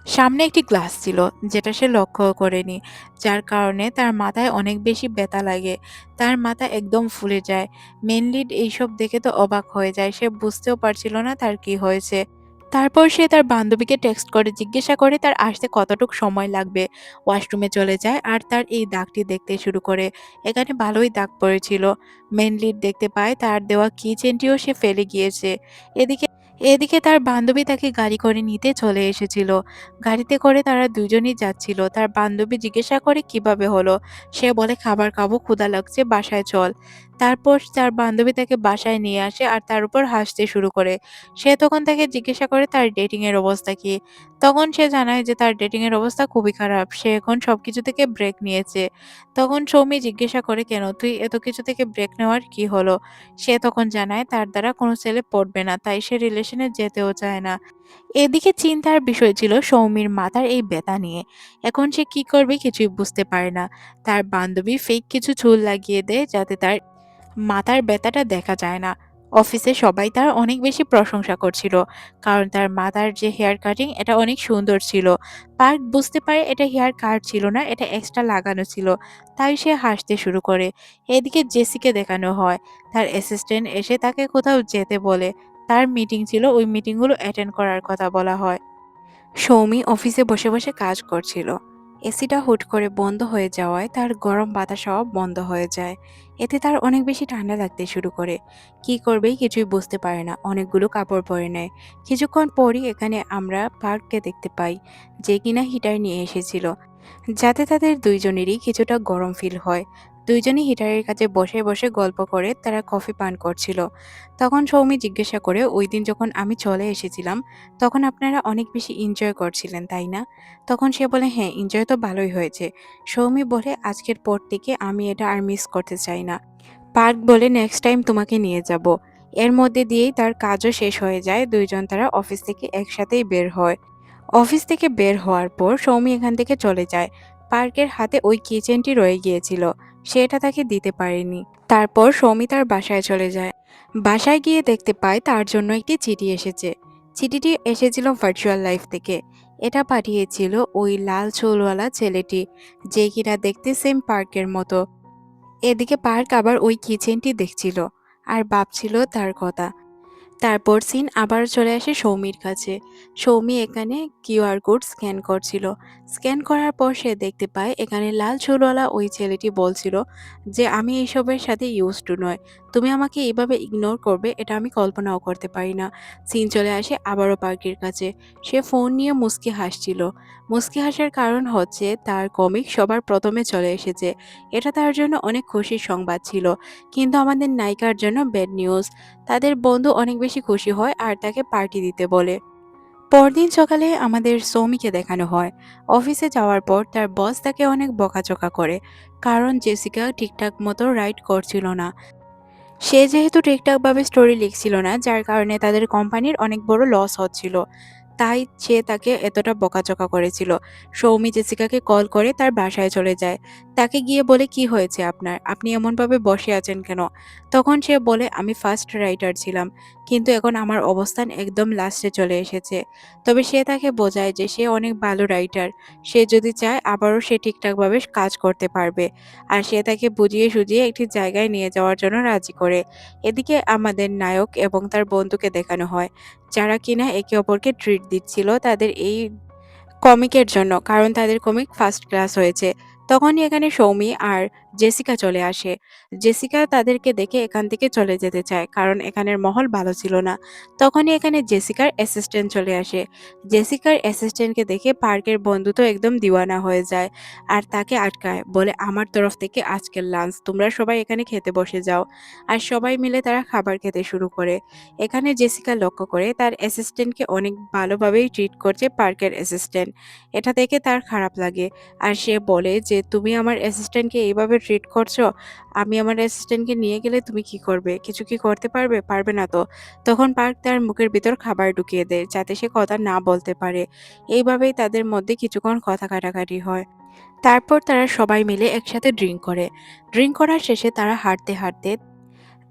সামনে একটি গ্লাস ছিল, যেটা সে লক্ষ্যও করেনি। যার কারণে তার মাথায় অনেক বেশি ব্যথা লাগে। তার মাথা একদম ফুলে যায়। মেইন লিড এইসব দেখে তো অবাক হয়ে যায়। সে বুঝতেও পারছিল না তার কি হয়েছে। তারপর সে তার বান্ধবীকে টেক্সট করে জিজ্ঞাসা করে তার আসতে কতটুকু সময় লাগবে। ওয়াশরুমে চলে যায় আর তার এই দাগটি দেখতে শুরু করে। এখানে ভালোই দাগ পড়েছিল। মেইন লিড দেখতে পায় তার দেওয়া কি চেনটিও সে ফেলে গিয়েছে। এদিকে এদিকে তার বান্ধবী তাকে গাড়ি করে নিতে চলে এসেছিল। গাড়িতে করে তারা দুজনই যাচ্ছিল। তার বান্ধবী জিজ্ঞাসা করে কিভাবে হলো। সে বলে খাবার খাবো, ক্ষুধা লাগছে, বাসায় চল। তারপর তার বান্ধবী তাকে বাসায় নিয়ে আসে আর তার উপর হাসতে শুরু করে। সে তখন তাকে জিজ্ঞাসা করে তার ডেটিং এর অবস্থা কি। তখন সে জানায় যে তার ডেটিং এর অবস্থা খুবই খারাপ। সে এখন সবকিছু থেকে ব্রেক নিয়েছে। তখন সৌমি জিজ্ঞাসা করে, কেন তুই এত কিছু থেকে ব্রেক নেওয়ার কি হলো? সে তখন জানায় তার দ্বারা কোনো ছেলে পড়বে না, তাই সে রিলেশনে যেতেও চায় না। এদিকে চিন্তার বিষয় ছিল সৌমির মাথার এই ব্যথা নিয়ে। এখন সে কি করবে কিছুই বুঝতে পারে না। তার বান্ধবী ফেক কিছু চুল লাগিয়ে দেয় যাতে তার মাথার ব্যথাটা দেখা যায় না। অফিসে সবাই তার অনেক বেশি প্রশংসা করছিল। কারণ তার মাথার যে হেয়ার কাটিং এটা অনেক সুন্দর ছিল। পার্ক বুঝতে পারে এটা হেয়ার কাট ছিল না, এটা এক্সট্রা লাগানো ছিল। তাই সে হাসতে শুরু করে। এদিকে জেসিকে দেখানো হয়। তার অ্যাসিস্ট্যান্ট এসে তাকে কোথাও যেতে বলে। তার মিটিং ছিল, ওই মিটিংগুলো অ্যাটেন্ড করার কথা বলা হয়। সৌমি অফিসে বসে বসে কাজ করছিল। এসিটা হুট করে বন্ধ হয়ে যাওয়ায় তার গরম বাতাসও বন্ধ হয়ে যায়। এতে তার অনেক বেশি ঠান্ডা লাগতে শুরু করে। কি করবে কিছুই বুঝতে পারে না। অনেকগুলো কাপড় পরে নেয়। কিছুক্ষণ পরই এখানে আমরা পার্ককে দেখতে পাই, যে কিনা হিটার নিয়ে এসেছিল, যাতে তাদের দুইজনেরই কিছুটা গরম ফিল হয়। দুইজনই হিটারের কাছে বসে বসে গল্প করে তারা কফি পান করছিল। তখন সৌমি জিজ্ঞাসা করে, ওই দিন যখন আমি চলে এসেছিলাম তখন আপনারা অনেক বেশি এনজয় করছিলেন তাই না? তখন সে বলে, হ্যাঁ এনজয় তো ভালোই হয়েছে। সৌমি বলে, আজকের পর থেকে আমি এটা আর মিস করতে চাই না। পার্ক বলে, নেক্সট টাইম তোমাকে নিয়ে যাব। এর মধ্যে দিয়েই তার কাজও শেষ হয়ে যায়। দুইজন তারা অফিস থেকে একসাথেই বের হয়। অফিস থেকে বের হওয়ার পর সৌমি এখান থেকে চলে যায়। পার্কের হাতে ওই কিচেনটি রয়ে গিয়েছিল। সে এটা তাকে দিতে পারেনি। তারপর সৌমি তার বাসায় চলে যায়। বাসায় গিয়ে দেখতে পায় তার জন্য একটি চিঠি এসেছে। চিঠিটি এসেছিল ভার্চুয়াল লাইফ থেকে। এটা পাঠিয়েছিল ওই লাল চুলওয়ালা ছেলেটি, যে কিনা দেখতে সেম পার্কের মতো। এদিকে পার্ক আবার ওই কিচেনটি দেখছিল আর ভাবছিল তার কথা। তারপর সিন আবার চলে আসে সৌমির কাছে। সৌমি এখানে কিউআর কোড স্ক্যান করছিল। স্ক্যান করার পর সে দেখতে পায় এখানে লাল চুলওয়ালা ওই ছেলেটি বলছিল যে আমি এইসবের সাথে ইউজ টু নয়। তুমি আমাকে এইভাবে ইগনোর করবে এটা আমি কল্পনাও করতে পারি না। সিন চলে আসে আবারও পার্কের কাছে। সে ফোন নিয়ে মুচকি হাসছিল। মুচকি হাসার কারণ হচ্ছে তার কমিক সবার প্রথমে চলে এসেছে। এটা তার জন্য অনেক খুশির সংবাদ ছিল। কিন্তু আমাদের নায়িকার জন্য ব্যাড নিউজ। তাদের বন্ধু অনেক বেশি খুশি হয় আর তাকে পার্টি দিতে বলে। পরদিন সকালে আমাদের সৌমিকে দেখানো হয়। অফিসে যাওয়ার পর তার বস তাকে অনেক বকাঝকা করে, কারণ জেসিকা ঠিকঠাক মতো রাইড করছিল না। সে যেহেতু ঠিকঠাকভাবে স্টোরি লিখছিল না, যার কারণে তাদের কোম্পানির অনেক বড় লস হচ্ছিল। তাই সে তাকে এতটা বকাঝকা করেছিল। সৌমি জেসিকাকে কল করে তার বাসায় চলে যায়। তাকে গিয়ে বলে, কি হয়েছে আপনার? আপনি এমনভাবে বসে আছেন কেন? তখন সে বলে, আমি ফার্স্ট রাইটার ছিলাম, কিন্তু এখন আমার অবস্থান একদম লাস্টে চলে এসেছে। তবে সে তাকে বোঝায় যে সে অনেক ভালো রাইটার। সে যদি চায় আবারও সে ঠিকঠাকভাবে কাজ করতে পারবে। আর সে তাকে বুঝিয়ে সুঝিয়ে একটি জায়গায় নিয়ে যাওয়ার জন্য রাজি করে। এদিকে আমাদের নায়ক এবং তার বন্ধুকে দেখানো হয়, যারা কিনা একে অপরকে ট্রিট দিচ্ছিল তাদের এই কমিকের জন্য, কারণ তাদের কমিক ফার্স্ট ক্লাস হয়েছে। তখনই এখানে সৌমি আর জেসিকা চলে আসে। জেসিকা তাদেরকে দেখে এখান থেকে চলে যেতে চায়, কারণ এখানের মহল ভালো ছিল না। তখনই এখানে জেসিকার অ্যাসিস্ট্যান্ট চলে আসে। জেসিকার অ্যাসিস্ট্যান্টকে দেখে পার্কের বন্ধু তো একদম দিওয়ানা হয়ে যায় আর তাকে আটকায়, বলে আমার তরফ থেকে আজকের লাঞ্চ, তোমরা সবাই এখানে খেতে বসে যাও। আর সবাই মিলে তারা খাবার খেতে শুরু করে। এখানে জেসিকা লক্ষ্য করে তার অ্যাসিস্ট্যান্টকে অনেক ভালোভাবেই ট্রিট করছে পার্কের অ্যাসিস্ট্যান্ট। এটা দেখে তার খারাপ লাগে। আর সে বলে যে, তুমি আমার অ্যাসিস্ট্যান্টকে এইভাবে ট্রিট করছো, আমি আমার অ্যাসিস্ট্যান্টকে নিয়ে গেলে তুমি কি করবে? কিছু কি করতে পারবে? পারবে না তো। তখন পার্ক তার মুখের ভিতর খাবার ঢুকিয়ে দেয় যাতে সে কথা না বলতে পারে। এইভাবেই তাদের মধ্যে কিছুক্ষণ কথা কাটাকাটি হয়। তারপর তারা সবাই মিলে একসাথে ড্রিঙ্ক করে। ড্রিঙ্ক করার শেষে তারা হাঁটতে হাঁটতে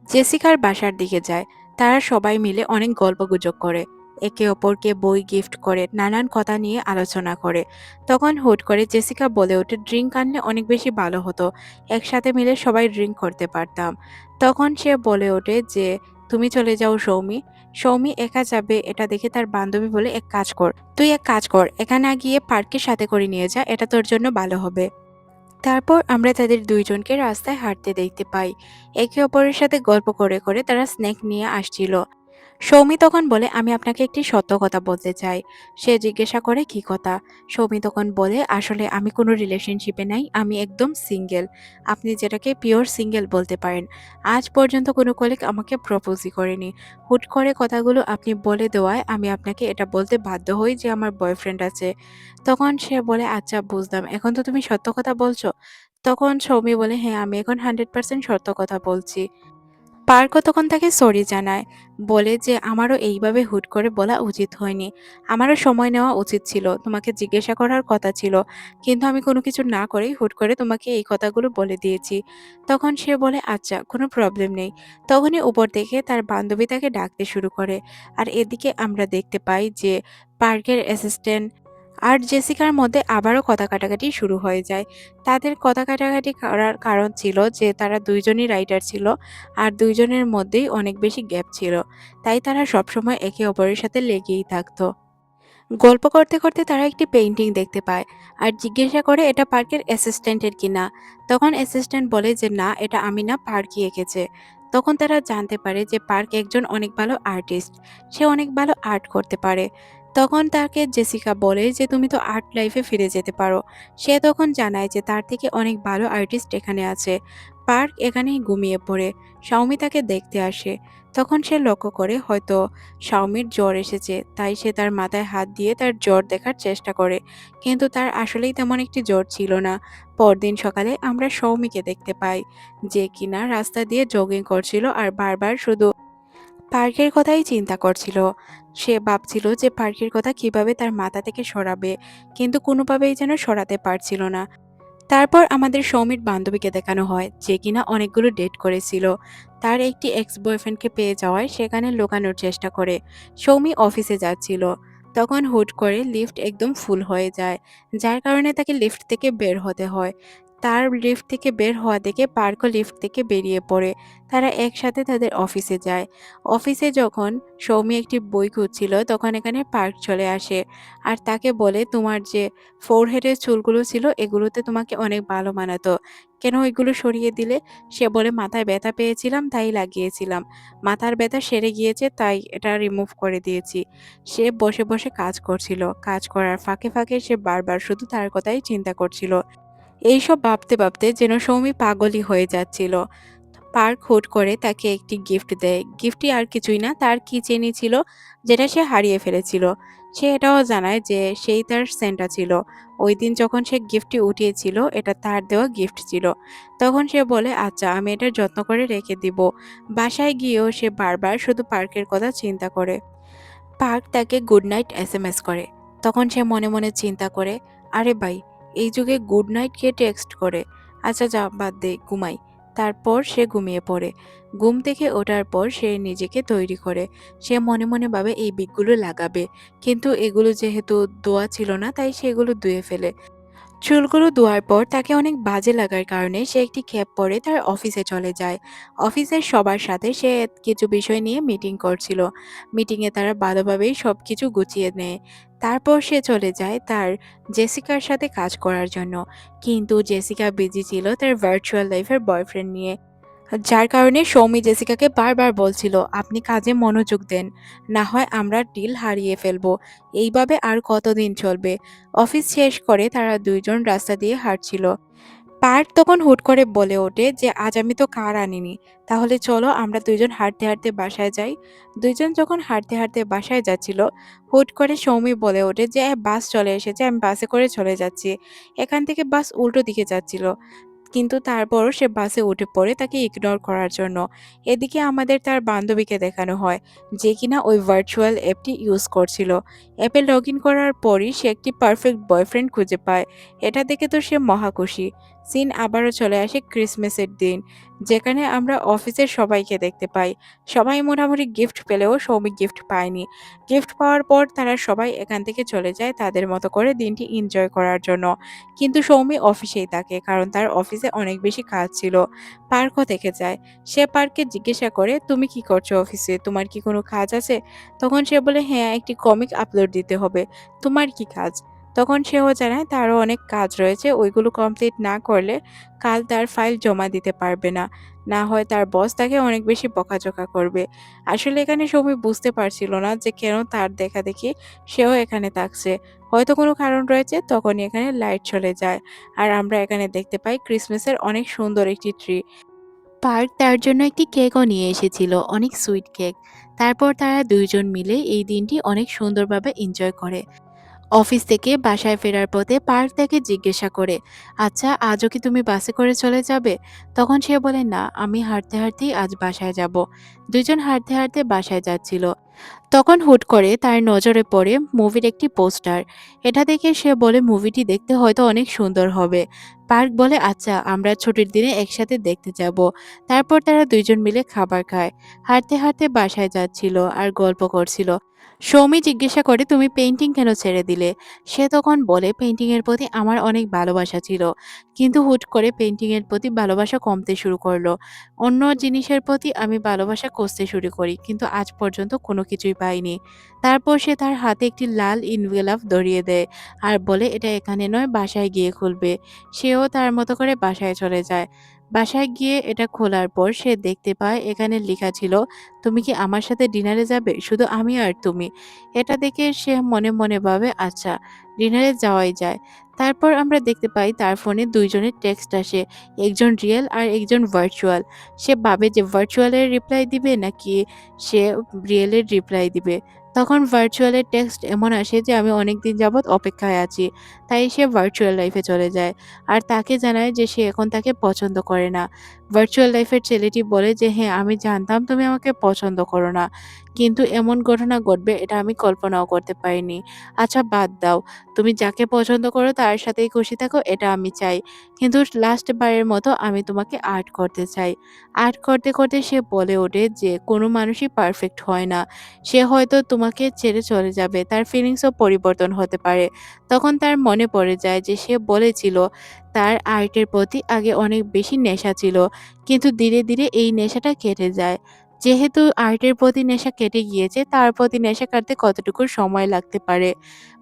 জেসিকার বাসার দিকে যায়। তারা সবাই মিলে অনেক গল্পগুজব করে। একে অপরকে বই গিফট করে, নানান কথা নিয়ে আলোচনা করে। তখন হুট করে জেসিকা বলে ওঠে, ড্রিঙ্ক আনলে অনেক বেশি ভালো হতো। একসাথে মিলে সবাই ড্রিঙ্ক করতে পারতাম। তখন সে বলে ওঠে যে, তুমি চলে যাও সৌমি। সৌমি একা যাবে এটা দেখে তার বান্ধবী বলে, এক কাজ কর, তুই এক কাজ কর, একা না গিয়ে পার্কে সাথে করে নিয়ে যা, এটা তোর জন্য ভালো হবে। তারপর আমরা তাদের দুইজনকে রাস্তায় হাঁটতে দেখতে পাই। একে অপরের সাথে গল্প করে করে তারা স্ন্যাক নিয়ে আসছিল। সৌমি তখন বলে, আমি আপনাকে একটি সত্য কথা বলতে চাই। সে জিজ্ঞাসা করে, কি কথা? সৌমি তখন বলে, আসলে আমি কোনো রিলেশনশিপে নাই, আমি একদম সিঙ্গেল। আপনি যেটাকে পিওর সিঙ্গেল বলতে পারেন। আজ পর্যন্ত কোনো কলিগ আমাকে প্রপোজই করেনি। হুট করে কথাগুলো আপনি বলে দেওয়ায় আমি আপনাকে এটা বলতে বাধ্য হই যে আমার বয়ফ্রেন্ড আছে। তখন সে বলে, আচ্ছা বুঝলাম, এখন তো তুমি সত্য কথা বলছো। তখন সৌমি বলে, হ্যাঁ আমি এখন 100% সত্য কথা বলছি। পার্কও তখন তাকে সরি জানায়। বলে যে আমারও এইভাবে হুট করে বলা উচিত হয়নি। আমারও সময় নেওয়া উচিত ছিল। তোমাকে জিজ্ঞাসা করার কথা ছিল। কিন্তু আমি কোনো কিছু না করেই হুট করে তোমাকে এই কথাগুলো বলে দিয়েছি। তখন সে বলে, আচ্ছা কোনো প্রবলেম নেই। তখনই উপর থেকে তার বান্ধবী তাকে ডাকতে শুরু করে। আর এদিকে আমরা দেখতে পাই যে পার্কের অ্যাসিস্ট্যান্ট আর জেসিকার মধ্যে আবারও কথা কাটাকাটি শুরু হয়ে যায়। তাদের কথা কাটাকাটি করার কারণ ছিল যে তারা দুইজনই রাইটার ছিল। আর দুইজনের মধ্যেই অনেক বেশি গ্যাপ ছিল। তাই তারা সবসময় একে অপরের সাথে লেগেই থাকতো। গল্প করতে করতে তারা একটি পেইন্টিং দেখতে পায় আর জিজ্ঞাসা করে এটা পার্কের অ্যাসিস্ট্যান্টের কিনা। তখন অ্যাসিস্ট্যান্ট বলে যে না, এটা আমি না, পার্কই এঁকেছে। তখন তারা জানতে পারে যে পার্ক একজন অনেক ভালো আর্টিস্ট। সে অনেক ভালো আর্ট করতে পারে। তখন তাকে জেসিকা বলে যে তুমি তো আর্ট লাইফে ফিরে যেতে পারো। সে তখন জানায় যে তার থেকে অনেক ভালো আর্টিস্ট এখানে আছে। পার্ক এখানেই ঘুমিয়ে পড়ে। সৌমি তাকে দেখতে আসে। তখন সে লক্ষ্য করে হয়তো শাওমির জ্বর এসেছে, তাই সে তার মাথায় হাত দিয়ে তার জ্বর দেখার চেষ্টা করে। কিন্তু তার আসলেই তেমন একটি জ্বর ছিল না। পরদিন সকালে আমরা সৌমিকে দেখতে পাই, যে কিনা রাস্তা দিয়ে জগিং করছিল আর বারবার শুধু পার্কের কথাই চিন্তা করছিল। সে ভাবছিল যে পার্কের কথা কিভাবে তার মাথা থেকে সরাবে, কিন্তু কোনোভাবেই যেন সরাতে পারছিল না। তারপর আমাদের সৌমির বান্ধবীকে দেখানো হয়, যে কিনা অনেকগুলো ডেট করেছিল। তার একটি এক্স বয়ফ্রেন্ডকে পেয়ে যাওয়ায় সেখানে লুকানোর চেষ্টা করে। সৌমি অফিসে যাচ্ছিল। তখন হুট করে লিফট একদম ফুল হয়ে যায়, যার কারণে তাকে লিফট থেকে বের হতে হয়। তার লিফট থেকে বের হওয়া দেখে পার্কও লিফট থেকে বেরিয়ে পড়ে। তারা একসাথে তাদের অফিসে যায়। অফিসে যখন সৌমি একটি বই খুঁজছিল তখন এখানে পার্ক চলে আসে আর তাকে বলে, তোমার যে ফোরহেডের চুলগুলো ছিল এগুলোতে তোমাকে অনেক ভালো মানাতো। কেন ওইগুলো সরিয়ে দিলে? সে বলে, মাথায় ব্যথা পেয়েছিলাম তাই লাগিয়েছিলাম। মাথার ব্যথা সেরে গিয়েছে তাই এটা রিমুভ করে দিয়েছি। সে বসে বসে কাজ করছিল। কাজ করার ফাঁকে ফাঁকে সে বারবার শুধু তার কথাই চিন্তা করছিল। এইসব ভাবতে ভাবতে যেন সৌমি পাগলই হয়ে যাচ্ছিল। পার্ক হুট করে তাকে একটি গিফট দেয়। গিফটটি আর কিছুই না, তার কিচেনই ছিল, যেটা সে হারিয়ে ফেলেছিল। সে এটাও জানায় যে সেই তার সেন্টা ছিল। ওই দিন যখন সে গিফটটি উঠিয়েছিল এটা তার দেওয়া গিফট ছিল। তখন সে বলে, আচ্ছা আমি এটার যত্ন করে রেখে দিব। বাসায় গিয়েও সে বারবার শুধু পার্কের কথা চিন্তা করে। পার্ক তাকে গুড নাইট এসএমএস করে। তখন সে মনে মনে চিন্তা করে, আরে ভাই, এই যুগে গুড নাইট কে টেক্সট করে? আচ্ছা যা বাদ দে, ঘুমাই। তারপর সে ঘুমিয়ে পড়ে। ঘুম থেকে ওঠার পর সে নিজেকে তৈরি করে। সে মনে মনে ভাবে এই বিকগুলো লাগাবে, কিন্তু এগুলো যেহেতু ধোয়া ছিল না তাই সেগুলো ধুয়ে ফেলে। চুলগুলো ধোয়ার পর তাকে অনেক বাজে লাগার কারণে সে একটি ক্যাপ পরে তার অফিসে চলে যায়। অফিসের সবার সাথে সে কিছু বিষয় নিয়ে মিটিং করছিল। মিটিংয়ে তারা ভালোভাবেই সবকিছু গুছিয়ে নেয়। তারপর সে চলে যায় তার জেসিকার সাথে কাজ করার জন্য। কিন্তু জেসিকা বিজি ছিল তার ভার্চুয়াল লাইফের বয়ফ্রেন্ড নিয়ে। যার কারণে সৌমি জেসিকাকে বারবার বলছিল, আপনি কাজে মনোযোগ দেন, না হয় আমরা ডিল হারিয়ে ফেলবো। এইভাবে আর কতদিন চলবে? অফিস শেষ করে তারা দুইজন রাস্তা দিয়ে হাঁটছিল। পার্ক তখন হুট করে বলে ওঠে যে আজ আমি তো কার আনিনি, তাহলে চলো আমরা দুইজন হাঁটতে হাঁটতে বাসায় যাই। দুইজন যখন হাঁটতে হাঁটতে বাসায় যাচ্ছিল, হুট করে সৌমি বলে ওঠে যে বাস চলে এসেছে, আমি বাসে করে চলে যাচ্ছি। এখান থেকে বাস উল্টো দিকে যাচ্ছিল। কিন্তু তারপরও সে বাসে উঠে পড়ে তাকে ইগনোর করার জন্য। এদিকে আমাদের তার বান্ধবীকে দেখানো হয়, যে কিনা ওই ভার্চুয়াল অ্যাপটি ইউজ করছিল। অ্যাপে লগ ইন করার পরই সে একটি পারফেক্ট বয়ফ্রেন্ড খুঁজে পায়। এটা দেখে তো সে মহা খুশি। সিন আবারও চলে আসে ক্রিসমাসের দিন, যেখানে আমরা অফিসের সবাইকে দেখতে পাই। সবাই মোটামুটি গিফট পেলেও সৌমিক গিফট পায়নি। গিফট পাওয়ার পর তারা সবাই এখান থেকে চলে যায় তাদের মতো করে দিনটি এনজয় করার জন্য। কিন্তু সৌমি অফিসেই থাকে, কারণ তার অফিসে অনেক বেশি কাজ ছিল। পার্কও থেকে যায়। সে পার্ককে জিজ্ঞাসা করে, তুমি কি করছো অফিসে? তোমার কি কোনো কাজ আছে? তখন সে বলে, হ্যাঁ, একটি কমিক আপলোড দিতে হবে। তোমার কি কাজ? তখন সেও জানায় তারও অনেক কাজ রয়েছে, ওইগুলো কমপ্লিট না করলে কাল তার ফাইল জমা দিতে পারবে না। না হয় তার বস তাকে অনেক বেশি বকাঝকা করবে। আসলে এখানে সৌমি বুঝতে পারছিল না যে কেন তার দেখাদেখি সেও এখানে থাকছে। হয়তো কোনো কারণ রয়েছে। তখনই এখানে লাইট চলে যায়। আর আমরা এখানে দেখতে পাই ক্রিসমাসের অনেক সুন্দর একটি ট্রি। পার্ক তার জন্য একটি কেকও নিয়ে এসেছিল, অনেক সুইট কেক। তারপর তারা ২ জন মিলে এই দিনটি অনেক সুন্দরভাবে এনজয় করে। অফিস থেকে বাসায় ফেরার পথে পার্ক তাকে জিজ্ঞাসা করে, আচ্ছা, আজও কি তুমি বাসে করে চলে যাবে? তখন সে বলে, না, আমি হাঁটতে হাঁটতেই আজ বাসায় যাব। ২ জন হাঁটতে হাঁটতে বাসায় যাচ্ছিল। তখন হুট করে তার নজরে পড়ে মুভির একটি পোস্টার। এটা দেখে সে বলে, মুভিটি দেখতে হয়তো অনেক সুন্দর হবে। পার্ক বলে, আচ্ছা, আমরা ছুটির দিনে একসাথে দেখতে যাব। তারপর তারা ২ জন মিলে খাবার খায়। হাঁটতে হাঁটতে বাসায় যাচ্ছিল আর গল্প করছিল। সৌমি জিজ্ঞাসা করে, তুমি পেইন্টিং কেন ছেড়ে দিলে? সে তখন বলে, পেইন্টিং এর প্রতি আমার অনেক ভালোবাসা ছিল, কিন্তু হুট করে পেইন্টিং এর প্রতি ভালোবাসা কমতে শুরু করলো। অন্য জিনিসের প্রতি আমি ভালোবাসা খুঁজতে শুরু করি, কিন্তু আজ পর্যন্ত কোনো কিছুই পাইনি। তারপর সে তার হাতে একটি লাল ইনভেলভ ধরিয়ে দেয় আর বলে, এটা এখানে নয়, বাসায় গিয়ে খুলবে। সেও তার মতো করে বাসায় চলে যায়। বাসায় গিয়ে এটা খোলার পর সে দেখতে পায় এখানে লেখা ছিল, তুমি কি আমার সাথে ডিনারে যাবে? শুধু আমি আর তুমি। এটা দেখে সে মনে মনে ভাবে, আচ্ছা, ডিনারে যাওয়াই যায়। তারপর আমরা দেখতে পাই তার ফোনে ২ জনের টেক্সট আসে। একজন রিয়েল আর একজন ভার্চুয়াল। সে ভাবে যে ভার্চুয়ালের রিপ্লাই দিবে নাকি সে রিয়েলের রিপ্লাই দিবে। তখন ভার্চুয়ালের টেক্সট এমন আসে যে, আমি অনেকদিন যাবৎ অপেক্ষায় আছি। তাই সে ভার্চুয়াল লাইফে চলে যায়। আর তাকে জানায় যে সে এখন তাকে পছন্দ করে না। ভার্চুয়াল লাইফের ছেলেটি বলে যে, হ্যাঁ, আমি জানতাম তুমি আমাকে পছন্দ করো না। কিন্তু এমন ঘটনা ঘটবে এটা আমি কল্পনাও করতে পারিনি। আচ্ছা, বাদ দাও। তুমি যাকে পছন্দ করো তার সাথেই খুশি থাকো, এটা আমি চাই। কিন্তু লাস্ট বারের মতো আমি তোমাকে আর্ট করতে চাই। আর্ট করতে করতে সে বলে ওঠে যে, কোনো মানুষই পারফেক্ট হয় না। সে হয়তো তোমাকে ছেড়ে চলে যাবে। তার ফিলিংসও পরিবর্তন হতে পারে। তখন তার মনে পড়ে যায় যে সে বলেছিল তার আর্টের প্রতি আগে অনেক বেশি নেশা ছিল। কিন্তু ধীরে ধীরে এই নেশাটা কেটে যায়। যেহেতু আর্টের প্রতি নেশা কেটে গিয়েছে, তার প্রতি নেশা কাটতে কতটুকু সময় লাগতে পারে।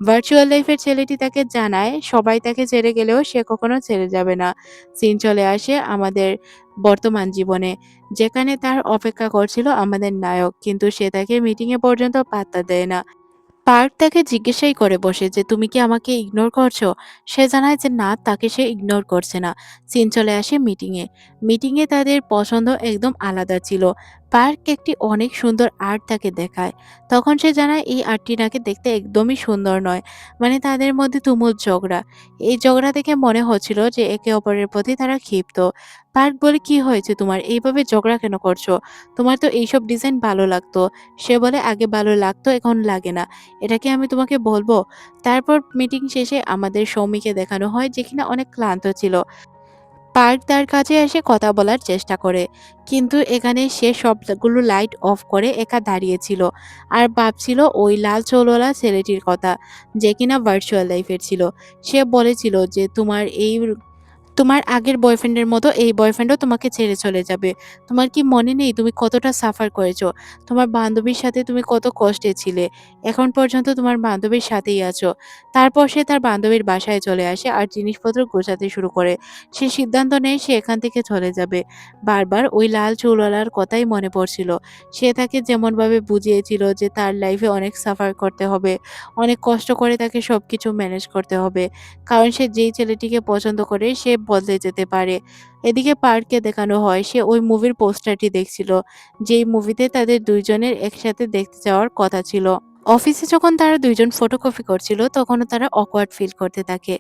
ভার্চুয়াল লাইফের ছেলেটি তাকে জানায়, সবাই তাকে ছেড়ে গেলেও সে কখনো ছেড়ে যাবে না। সিন চলে আসে আমাদের বর্তমান জীবনে, যেখানে তার অপেক্ষা করছিল আমাদের নায়ক, কিন্তু সে তাকে মিটিংয়ে পর্যন্ত পাত্তা দেয় না। পার্ক তাকে জিজ্ঞাসাই করে বসে যে, তুমি কি আমাকে ইগনোর করছো? সে জানায় যে না, তাকে সে ইগনোর করছে না। সিন চলে আসে মিটিংয়ে। মিটিংয়ে তাদের পছন্দ একদম আলাদা ছিল। পার্ক একটি অনেক সুন্দর আর্ট তাকে দেখায়। তখন সে জানায় এই আর্টটি নাকি দেখতে একদমই সুন্দর নয়। মানে তাদের মধ্যে তুমুল ঝগড়া। এই ঝগড়া দেখে মনে হচ্ছিল যে একে অপরের প্রতি তারা ক্ষিপ্ত। পার্ক বলে, কি হয়েছে তোমার? এইভাবে ঝগড়া কেন করছো? তোমার তো এইসব ডিজাইন ভালো লাগতো। সে বলে, আগে ভালো লাগতো, এখন লাগে না। এটা কি আমি তোমাকে বলবো? তারপর মিটিং শেষে আমাদের সৌমিকে দেখানো হয় যে কিনা অনেক ক্লান্ত ছিল। পার্ক তার কাছে এসে কথা বলার চেষ্টা করে। কিন্তু এখানে সে সবগুলো লাইট অফ করে একা দাঁড়িয়েছিল। আর ভাবছিল ওই লাল চুলওয়ালা ছেলেটির কথা, যে কিনা ভার্চুয়াল লাইফের ছিল। সে বলেছিল যে, তোমার আগের বয়ফ্রেন্ডের মতো এই বয়ফ্রেন্ডও তোমাকে ছেড়ে চলে যাবে। তোমার কি মনে নেই তুমি কতটা সাফার করেছো? তোমার বান্ধবীর সাথে তুমি কত কষ্টে ছিলে। এখন পর্যন্ত তোমার বান্ধবীর সাথেই আছো। তারপর সে তার বান্ধবীর বাসায় চলে আসে আর জিনিসপত্র গোছাতে শুরু করে। সে সিদ্ধান্ত নেয় সে এখান থেকে চলে যাবে। বারবার ওই লাল চুলওয়ালার কথাই মনে পড়ছিল। সে তাকে যেমনভাবে বুঝিয়েছিল যে তার লাইফে অনেক সাফার করতে হবে, অনেক কষ্ট করে তাকে সবকিছু ম্যানেজ করতে হবে। কারণ সে যেই ছেলেটিকে পছন্দ করে সে বদলে যেতে পারে। এদিকে পার্ককে দেখানো হয় সে ওই মুভির পোস্টারটি দেখছিল, যেই মুভিতে তাদের ২ জনের একসাথে দেখতে যাওয়ার কথা ছিল। অফিসে যখন তারা ২ জন ফটোকপি করছিল তখনও তারা অকওয়ার্ড ফিল করতে থাকে।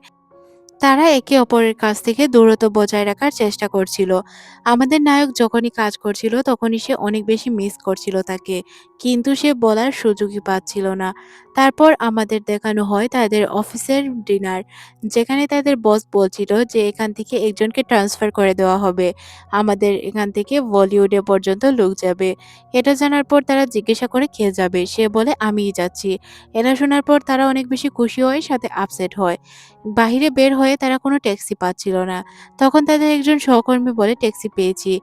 তারা একে অপরের কাছ থেকে দূরত্ব বজায় রাখার চেষ্টা করছিল। আমাদের নায়ক যখনই কাজ করছিল তখনই সে অনেক বেশি মিস করছিল তাকে। কিন্তু সে বলার সুযোগই পাচ্ছিল না। তারপর আমাদের দেখানো হয় তাদের অফিসের ডিনার। যেখানে তাদের বস বলছিল যে এখান থেকে একজনকে ট্রান্সফার করে দেওয়া হবে। আমাদের এখান থেকে বলিউডে পর্যন্ত লোক যাবে। এটা জানার পর তারা জিজ্ঞাসা করে কে যাবে? সে বলে আমিই যাচ্ছি। এটা শোনার পর তারা অনেক বেশি খুশি হয় সাথে আপসেট হয়। বাহিরে বের হয়ে তারা কোনো ট্যাক্সি পাচ্ছিল না। তখন তাদের একজন সহকর্মী বলে, "ট্যাক্সি পেয়েছি।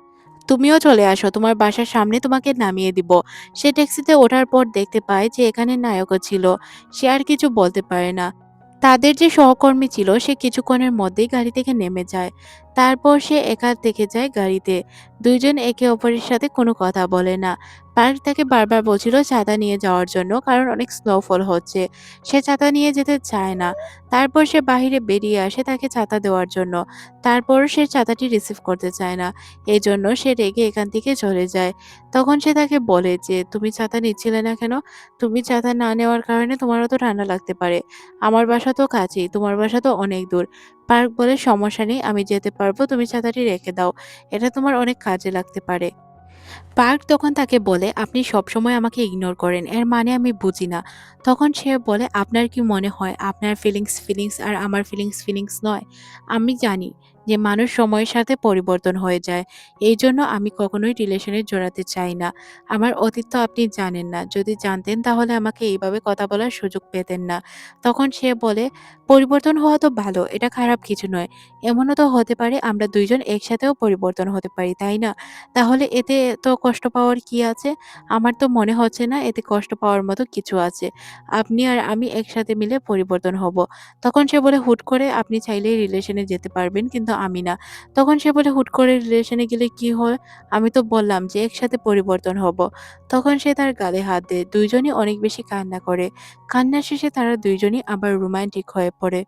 তুমিও চলে আসো। তোমার বাসার সামনে তোমাকে নামিয়ে দিব।" সে ট্যাক্সিতে ওঠার পর দেখতে পায় যে এখানে নায়কও ছিল। সে আর কিছু বলতে পারে না। তাদের যে সহকর্মী ছিল সে কিছুক্ষণের মধ্যেই গাড়ি থেকে নেমে যায়। তারপর সে একা থেকে যায় গাড়িতে। ২ জন একে অপরের সাথে কোনো কথা বলে না। পার্ক তাকে বারবার বলছিল ছাতা নিয়ে যাওয়ার জন্য কারণ অনেক স্নোফল হচ্ছে। সে ছাতা নিয়ে যেতে চায় না। তারপর সে বাহিরে বেরিয়ে আসে তাকে ছাতা দেওয়ার জন্য। তারপরও সে ছাতাটি রিসিভ করতে চায় না। এজন্য সে রেগে এখান থেকে চলে যায়। তখন সে তাকে বলে যে, "তুমি ছাতা নিচ্ছিলে না কেন? তুমি ছাতা না নেওয়ার কারণে তোমারও তো ঠান্ডা লাগতে পারে। আমার বাসা তো কাছেই, তোমার বাসা তো অনেক দূর।" পার্ক বলে, "সমস্যা নেই, আমি যেতে পারবো। তুমি ছাতাটি রেখে দাও। এটা তোমার অনেক কাজে লাগতে পারে।" পার্ক তখন তাকে বলে, "আপনি সবসময় আমাকে ইগনোর করেন। এর মানে আমি বুঝি না।" তখন সে বলে, "আপনার কি মনে হয় আপনার ফিলিংস আর আমার ফিলিংস নয়? আমি জানি যে মানুষ সময়ের সাথে পরিবর্তন হয়ে যায়। এইজন্য আমি কখনোই রিলেশনে জড়াতে চাই না। আমার অতীত তো আপনি জানেন না। যদি জানতেন তাহলে আমাকে এইভাবে কথা বলার সুযোগ পেতেন না।" তখন সে বলে, "পরিবর্তন হওয়া তো ভালো। এটা খারাপ কিছু নয়। এমনও তো হতে পারে আমরা ২ জন একসাথেও পরিবর্তন হতে পারি, তাই না? তাহলে এতে এত কষ্ট পাওয়ার কি আছে? আমার তো মনে হচ্ছে না এতে কষ্ট পাওয়ার মতো কিছু আছে। আপনি আর আমি একসাথে মিলে পরিবর্তন হব।" তখন সে বলে, "হুট করে আপনি চাইলেই রিলেশনে যেতে পারবেন, কিন্তু আমি না।" তখন সে বলে, "হুট করে রিলেশনে গেলে কি হয়? আমি তো বললাম যে একসাথে পরিবর্তন হব।" তখন সে তার গালে হাত দেয়। ২ জনই অনেক বেশি কান্না করে। কান্নার শেষে তারা ২ জনই আবার রোমান্টিক হয়ে পড়ে।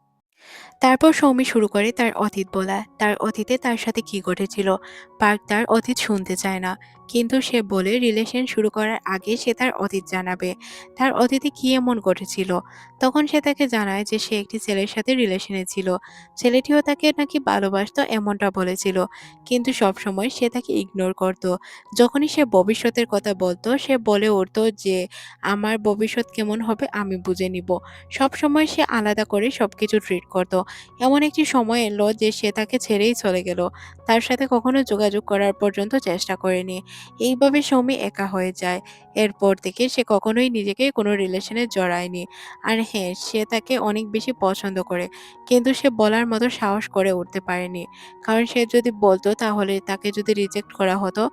তারপর সৌমি শুরু করে তার অতীত বলা। তার অতীতে তার সাথে কি ঘটেছিল। পার্ক তার অতীত শুনতে চায় না। কিন্তু সে বলে রিলেশন শুরু করার আগে সে তার অতীত জানাবে। তার অতীতে কি এমন ঘটেছিল। তখন সে তাকে জানায় যে সে একটি ছেলের সাথে রিলেশনে ছিল। ছেলেটিও তাকে নাকি ভালোবাসতো এমনটা বলেছিল। কিন্তু সবসময় সে তাকে ইগনোর করত। যখনই সে ভবিষ্যতের কথা বলতো সে বলে উঠত যে আমার ভবিষ্যৎ কেমন হবে আমি বুঝে নিব। সবসময় সে আলাদা করে সবকিছু ট্রিট করত। এমন একটি সময় এলো যে সে তাকে ছেড়েই চলে গেল। তার সাথে কখনো যোগাযোগ করার পর্যন্ত চেষ্টা করেনি। এইভাবে সৌমি একা হয়ে যায়। এরপর থেকে সে কখনোই নিজেকে কোনো রিলেশনে জড়ায়নি। আর হ্যাঁ, সে তাকে অনেক বেশি পছন্দ করে। কিন্তু সে বলার মতো সাহস করে উঠতে পারেনি। কারণ সে যদি বলতো তাহলে তাকে যদি রিজেক্ট করা হতো।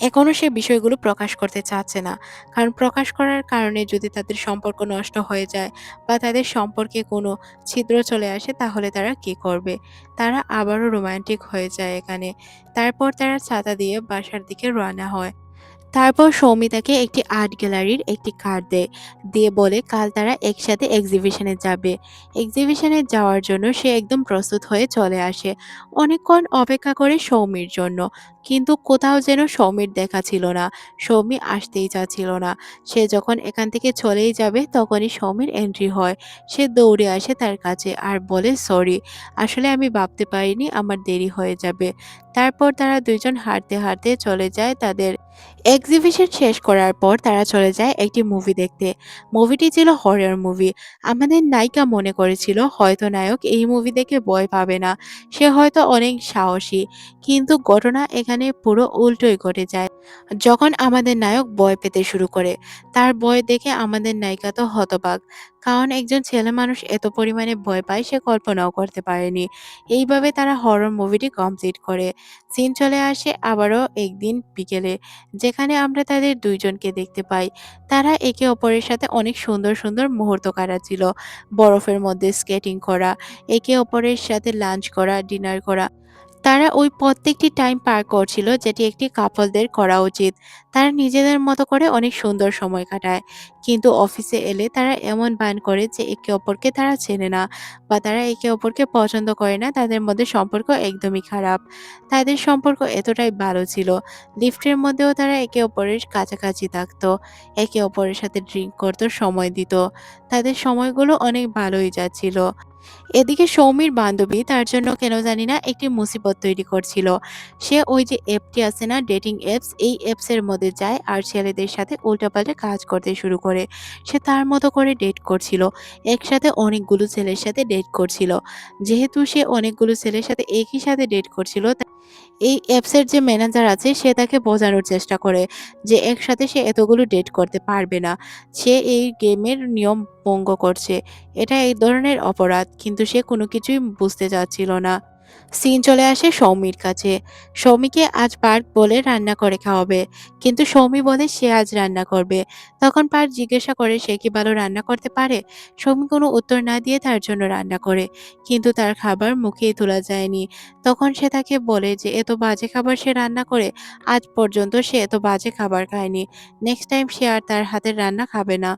এখনো সে বিষয়গুলো প্রকাশ করতে চাচ্ছে না। কারণ প্রকাশ করার কারণে যদি তাদের সম্পর্ক নষ্ট হয়ে যায় বা তাদের সম্পর্কে কোনো ছিদ্র চলে আসে তাহলে তারা কি করবে? তারা আবারও রোমান্টিক হয়ে যায় এখানে। তারপর তারা ছাতা দিয়ে বাসার দিকে রওনা হয়। তারপর সৌমিতাকে একটি আর্ট গ্যালারির একটি কার্ড দেয়। দিয়ে বলে কাল তারা একসাথে এক্সিবিশনে যাবে। এক্সিবিশনে যাওয়ার জন্য সে একদম প্রস্তুত হয়ে চলে আসে। অনেকক্ষণ অপেক্ষা করে সৌমির জন্য। কিন্তু কোথাও যেন সৌমির দেখা ছিল না। সৌমি আসতেই চাচ্ছিল না। সে যখন এখান থেকে চলেই যাবে তখনই সৌমির এন্ট্রি হয়। সে দৌড়ে আসে তার কাছে আর বলে, "সরি। আসলে আমি ভাবতে পারিনি আমার দেরি হয়ে যাবে।" তারপর তারা ২ জন হাঁটতে, হাঁটতে চলে যায় তাদের এক্সিবিশন শেষ করার পর তারা চলে যায় একটি মুভি দেখতে। মুভিটি ছিল হরর মুভি। আমাদের নায়িকা মনে করেছিল হয়তো নায়ক এই মুভি দেখে ভয় পাবে না। সে হয়তো অনেক সাহসী। কিন্তু ঘটনা এখানে পুরো উল্টোই ঘটে যায়। যখন আমাদের নায়ক ভয় পেতে শুরু করে, তার ভয় দেখে আমাদের নায়িকা তো হতবাক। কারণ একজন ছেলে মানুষ এত পরিমাণে ভয় পায় সে কল্পনাও করতে পারেনি। এইভাবে তারা হরর মুভিটি কমপ্লিট করে। সিন চলে আসে আবারও একদিন বিকেলে। যেখানে আমরা তাদের ২ জনকে দেখতে পাই। তারা একে অপরের সাথে অনেক সুন্দর, সুন্দর মুহূর্ত কাটাচ্ছিল। বরফের মধ্যে স্কেটিং করা, একে অপরের সাথে লাঞ্চ করা, ডিনার করা। তারা ওই প্রত্যেকটি টাইম পার করছিল যেটি একটি কাপলদের করা উচিত। তারা নিজেদের মতো করে অনেক সুন্দর সময় কাটায়। কিন্তু অফিসে এলে তারা এমন ভান করে যে একে অপরকে তারা চেনে না বা তারা একে অপরকে পছন্দ করে না। তাদের মধ্যে সম্পর্ক একদমই খারাপ। তাদের সম্পর্ক এতটাই ভালো ছিল। লিফটের মধ্যেও তারা একে অপরের কাছাকাছি থাকতো। একে অপরের সাথে ড্রিংক করত, সময় দিত। তাদের সময়গুলো অনেক ভালোই যাচ্ছিল। এদিকে সৌমির বান্ধবী তার জন্য কেন জানি না একটি মুসিবত তৈরি করছিল। সে ওই যে অ্যাপটি আছে না, ডেটিং অ্যাপস, এই অ্যাপসের মধ্যে যায় আর ছেলেদের সাথে উল্টাপাল্টা কাজ করতে শুরু করে। সে তার মতো করে ডেট করছিল। একসাথে অনেকগুলো ছেলের সাথে ডেট করছিল। যেহেতু সে অনেকগুলো ছেলের সাথে একই সাথে ডেট করছিল, এই অ্যাপসের যে ম্যানেজার আছে সে তাকে বোঝানোর চেষ্টা করে যে একসাথে সে এতগুলো ডেট করতে পারবে না। সে এই গেমের নিয়ম ভঙ্গ করছে। এটা এক ধরনের অপরাধ। কিন্তু সে কোনো কিছুই বুঝতে চাচ্ছিল না। সিন চলে আসে সৌমির কাছে। সৌমিকে আজ পার্ক বলে রান্না করে খাওয়াবে। কিন্তু সৌমি বলে সে আজ রান্না করবে। তখন পার্ক জিজ্ঞাসা করে সে কি ভালো রান্না করতে পারে? সৌমি কোনো উত্তর না দিয়ে তার জন্য রান্না করে। কিন্তু তার খাবার মুখেই তোলা যায়নি। তখন সে তাকে বলে যে এত বাজে খাবার সে রান্না করে। আজ পর্যন্ত সে এত বাজে খাবার খায়নি। নেক্সট টাইম সে আর তার হাতের রান্না খাবে না।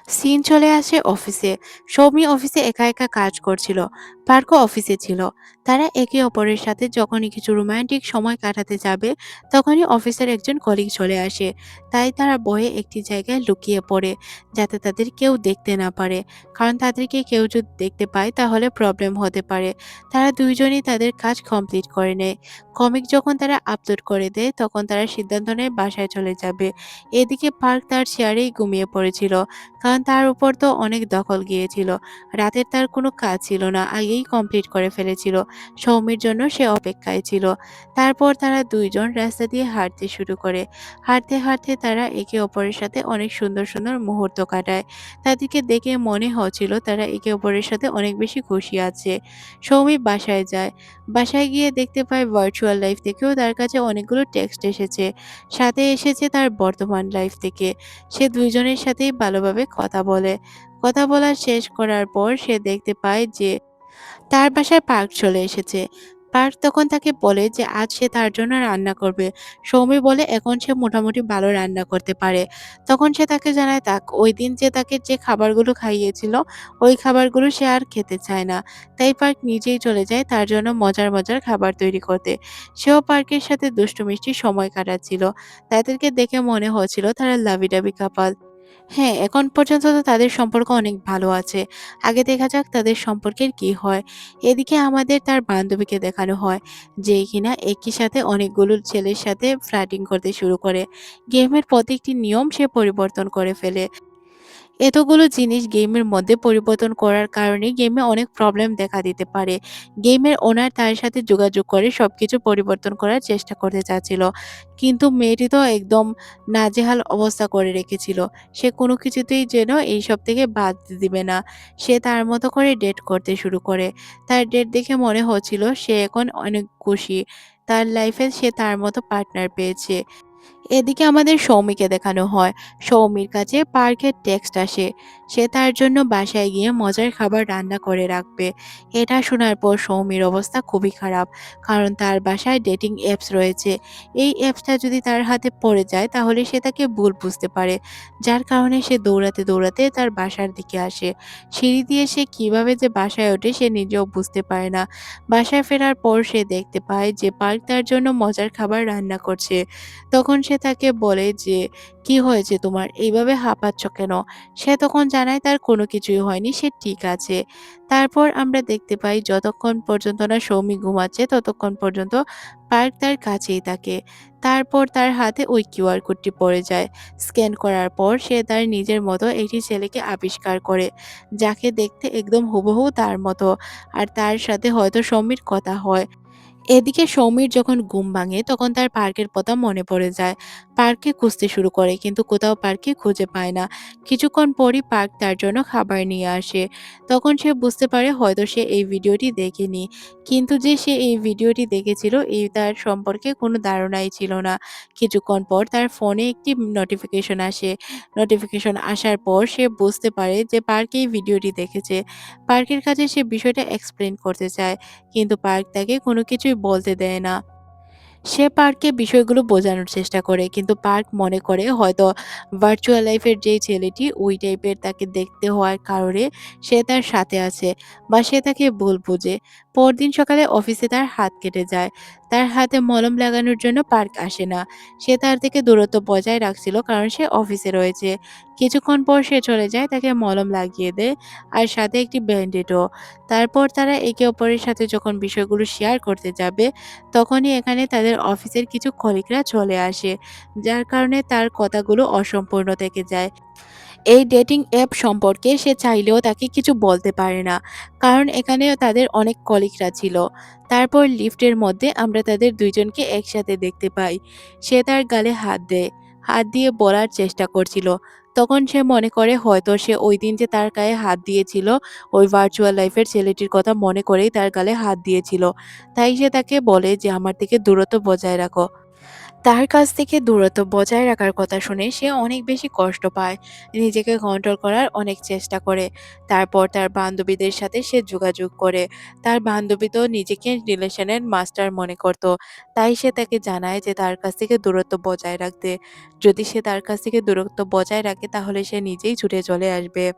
সিন চলে আসে অফিসে। সৌমি অফিসে একা একা কাজ করছিল। পার্কও অফিসে ছিল। তারা একে অপরের সাথে যখনই কিছু রোমান্টিক সময় কাটাতে যাবে, তখনই অফিসের একজন কলিগ চলে আসে। তাই তারা ভয়ে একটি জায়গায় লুকিয়ে পড়ে, যাতে তাদের কেউ দেখতে না পারে। কারণ তাদেরকে কেউ যদি দেখতে পায় তাহলে প্রবলেম হতে পারে। তারা দুইজনই তাদের কাজ কমপ্লিট করে নেয়। কমিক যখন তারা আপলোড করে দেয়, তখন তারা সিদ্ধান্ত নেয় বাসায় চলে যাবে। এদিকে পার্ক তার চেয়ারেই ঘুমিয়ে পড়েছিল। কারণ তার উপর তো অনেক দখল গিয়েছিল। রাতের তার কোনো কাজ ছিল না, আগেই কমপ্লিট করে ফেলেছিল। সৌমির জন্য সে অপেক্ষায় ছিল। তারপর তারা দুইজন রাস্তা দিয়ে হাঁটতে শুরু করে। হাঁটতে হাঁটতে তারা একে অপরের সাথে অনেক সুন্দর সুন্দর মুহূর্ত কাটায়। তাদেরকে দেখে মনে হচ্ছিল তারা একে অপরের সাথে অনেক বেশি খুশি আছে। সৌমি বাসায় যায়। বাসায় গিয়ে দেখতে পায় ভার্চুয়াল লাইফ থেকেও তার কাছে অনেকগুলো টেক্সট এসেছে। সাথে এসেছে তার বর্তমান লাইফ থেকে। সে দুইজনের সাথেই ভালোভাবে কথা বলে। কথা বলা শেষ করার পর সে দেখতে পায় যে তার বাসায় পার্ক চলে এসেছে। পার্ক তখন তাকে বলে যে আজ সে তার জন্য রান্না করবে। সৌমি বলে এখন সে মোটামুটি ভালো রান্না করতে পারে। তখন সে তাকে জানায় ওইদিন যে তাকে যে খাবারগুলো খাইয়েছিল, ওই খাবারগুলো সে আর খেতে চায় না। তাই পার্ক নিজেই চলে যায় তার জন্য মজার মজার খাবার তৈরি করতে। সেও পার্কের সাথে দুষ্টু মিষ্টি সময় কাটাচ্ছিল। তাদেরকে দেখে মনে হচ্ছিল তারা লাভি-ডাভি কাপল। হ্যাঁ, এখন পর্যন্ত তো তাদের সম্পর্ক অনেক ভালো আছে। আগে দেখা যাক তাদের সম্পর্কের কি হয়। এদিকে আমাদের তার বান্ধবীকে দেখানো হয়, যে কিনা একই সাথে অনেকগুলো ছেলের সাথে ফ্লার্টিং করতে শুরু করে। গেমের প্রত্যেকটি নিয়ম সে পরিবর্তন করে ফেলে। এতগুলো জিনিস গেমের মধ্যে পরিবর্তন করার কারণে গেমে অনেক প্রবলেম দেখা দিতে পারে। গেমের ওনার তার সাথে যোগাযোগ করে সবকিছু পরিবর্তন করার চেষ্টা করতে চাচ্ছিল। কিন্তু মেয়েটি তো একদম নাজেহাল অবস্থা করে রেখেছিল। সে কোনো কিছুতেই যেন এইসব থেকে বাদ দিবে না। সে তার মতো করে ডেট করতে শুরু করে। তার ডেট দেখে মনে হচ্ছিল সে এখন অনেক খুশি। তার লাইফে সে তার মতো পার্টনার পেয়েছে। এদিকে আমাদের সৌমিকে দেখানো হয়। সৌমির কাছে পার্কের টেক্সট আসে। সে তার জন্য বাসায় গিয়ে মজার খাবার রান্না করে রাখবে। এটা শোনার পর সৌমির অবস্থা খুবই খারাপ। কারণ তার বাসায় ডেটিং অ্যাপস রয়েছে। এই অ্যাপসটা যদি তার হাতে পড়ে যায় তাহলে সে তাকে ভুল বুঝতে পারে। যার কারণে সে দৌড়াতে দৌড়াতে তার বাসার দিকে আসে। সিঁড়ি দিয়ে সে কিভাবে যে বাসায় ওঠে সে নিজেও বুঝতে পারে না। বাসায় ফেরার পর সে দেখতে পায় যে পার্ক তার জন্য মজার খাবার রান্না করছে। তখন সে তাকে বলে যে, "কি হয়েছে তোমার? এইভাবে হাঁপাচ্ছ কেন?" সে তখন জানায় তার কোনো কিছুই হয়নি, সে ঠিক আছে। তারপর আমরা দেখতে পাই যতক্ষণ পর্যন্ত না সৌমি ঘুমাচ্ছে ততক্ষণ পর্যন্ত পার্ক তার কাছেই থাকে। তারপর তার হাতে ওই কিউআর কোডটি পড়ে যায়। স্ক্যান করার পর সে তার নিজের মতো একটি ছেলেকে আবিষ্কার করে, যাকে দেখতে একদম হুবহু তার মতো। আর তার সাথে হয়তো সৌমির কথা হয়। এদিকে সৌমির যখন ঘুম ভাঙে তখন তার পার্কের কথা মনে পড়ে যায়। পার্কে খুঁজতে শুরু করে কিন্তু কোথাও পার্ককে খুঁজে পায় না। কিছুক্ষণ পরই পার্ক তার জন্য খাবার নিয়ে আসে। তখন সে বুঝতে পারে হয়তো সে এই ভিডিওটি দেখেনি। কিন্তু যে সে এই ভিডিওটি দেখেছিল এই তার সম্পর্কে কোনো ধারণাই ছিল না। কিছুক্ষণ পর তার ফোনে একটি নোটিফিকেশন আসে। নোটিফিকেশন আসার পর সে বুঝতে পারে যে পার্ক এই ভিডিওটি দেখেছে। পার্কের কাছে সে বিষয়টা এক্সপ্লেইন করতে চায়। কিন্তু পার্ক তাকে কোনো কিছুই বলতে দেয় না। সে পার্ককে বিষয়গুলো বোঝানোর চেষ্টা করে। কিন্তু পার্ক মনে করে হয়তো ভার্চুয়াল লাইফের যেই ছেলেটি ওই টাইপের তাকে দেখতে হওয়ার কারণে সে তার সাথে আছে বা সে তাকে ভুল বুঝে। পরদিন সকালে অফিসে তার হাত কেটে যায়। তার হাতে মলম লাগানোর জন্য পার্ক আসে না। সে তার থেকে দূরত্ব বজায় রাখছিল কারণ সে অফিসে রয়েছে। কিছুক্ষণ পর সে চলে যায়, তাকে মলম লাগিয়ে দেয় আর সাথে একটি ব্যান্ডেডও। তারপর তারা একে অপরের সাথে যখন বিষয়গুলো শেয়ার করতে যাবে, তখনই এখানে তাদের অফিসের কিছু কলিগরা চলে আসে। যার কারণে তার কথাগুলো অসম্পূর্ণ থেকে যায়। এই ডেটিং অ্যাপ সম্পর্কে সে চাইলেও তাকে কিছু বলতে পারে না। কারণ এখানে তাদের অনেক কলিগরা ছিল। তারপর লিফটের মধ্যে আমরা তাদের ২ জনকে একসাথে দেখতে পাই। সে তার গালে হাত দেয়। হাত দিয়ে বলার চেষ্টা করছিল। তখন সে মনে করে হয়তো সে ঐদিন যে তার গায়ে হাত দিয়েছিল, ওই ভার্চুয়াল লাইফের ছেলেটির কথা মনে করেই তার গালে হাত দিয়েছিল। তাই সে তাকে বলে যে, "আমার থেকে দূরত্ব বজায় রাখো।" তার কাছ থেকে দূরত্ব বজায় রাখার কথা শুনে সে অনেক বেশি কষ্ট পায়। নিজেকে কন্ট্রোল করার অনেক চেষ্টা করে। তারপর তার বান্ধবীদের সাথে সে যোগাযোগ করে। তার বান্ধবী তো নিজেকে রিলেশনের মাস্টার মনে করত। তাই সে তাকে জানায় যে তার কাছ থেকে দূরত্ব বজায় রাখতে। যদি সে তার কাছ থেকে দূরত্ব বজায় রাখে তাহলে সে নিজেই ছুটে চলে আসবে।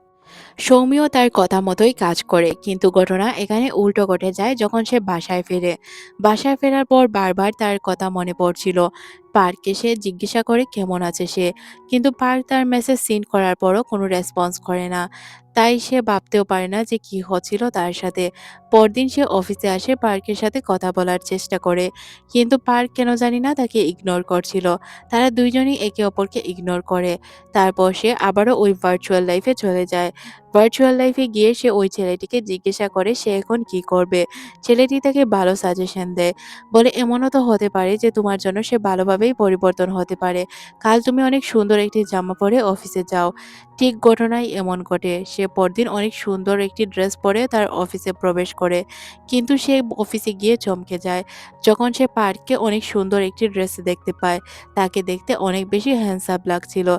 সৌমিও তার কথা মতোই কাজ করে, কিন্তু ঘটনা এখানে উল্টো ঘটে যায় যখন সে বাসায় ফেরে। বাসায় ফেরার পর বারবার তার কথা মনে পড়ছিল। পার্ককে সে জিজ্ঞাসা করে কেমন আছে সে, কিন্তু পার্ক তার মেসেজ সিন করার পরও কোনো রেসপন্স করে না। তাই সে ভাবতেও পারে না যে কি হচ্ছিল তার সাথে। পরদিন সে অফিসে আসে, পার্কের সাথে কথা বলার চেষ্টা করে, কিন্তু পার্ক কেন জানি না তাকে ইগনোর করছিল। তারা দুইজনই একে অপরকে ইগনোর করে। তারপর সে আবারও ওই ভার্চুয়াল লাইফে চলে যায়। ভার্চুয়াল লাইফে গিয়ে সে ওই ছেলেটিকে জিজ্ঞাসা করে সে এখন কি করবে। ছেলেটি তাকে ভালো সাজেশন দেয়। বলে, এমনও তো হতে পারে যে তোমার জন্য সে ভালোভাবেই পরিবর্তন হতে পারে। কাল তুমি অনেক সুন্দর একটি জামা পরে অফিসে যাও। ঠিক ঘটনাই এমন ঘটে। সে পরদিন অনেক সুন্দর একটি ড্রেস পরে তার অফিসে প্রবেশ করে। কিন্তু সে অফিসে গিয়ে চমকে যায় যখন সে পার্ককে অনেক সুন্দর একটি ড্রেসে দেখতে পায়। তাকে দেখতে অনেক বেশি হ্যান্ডসাম লাগছিল।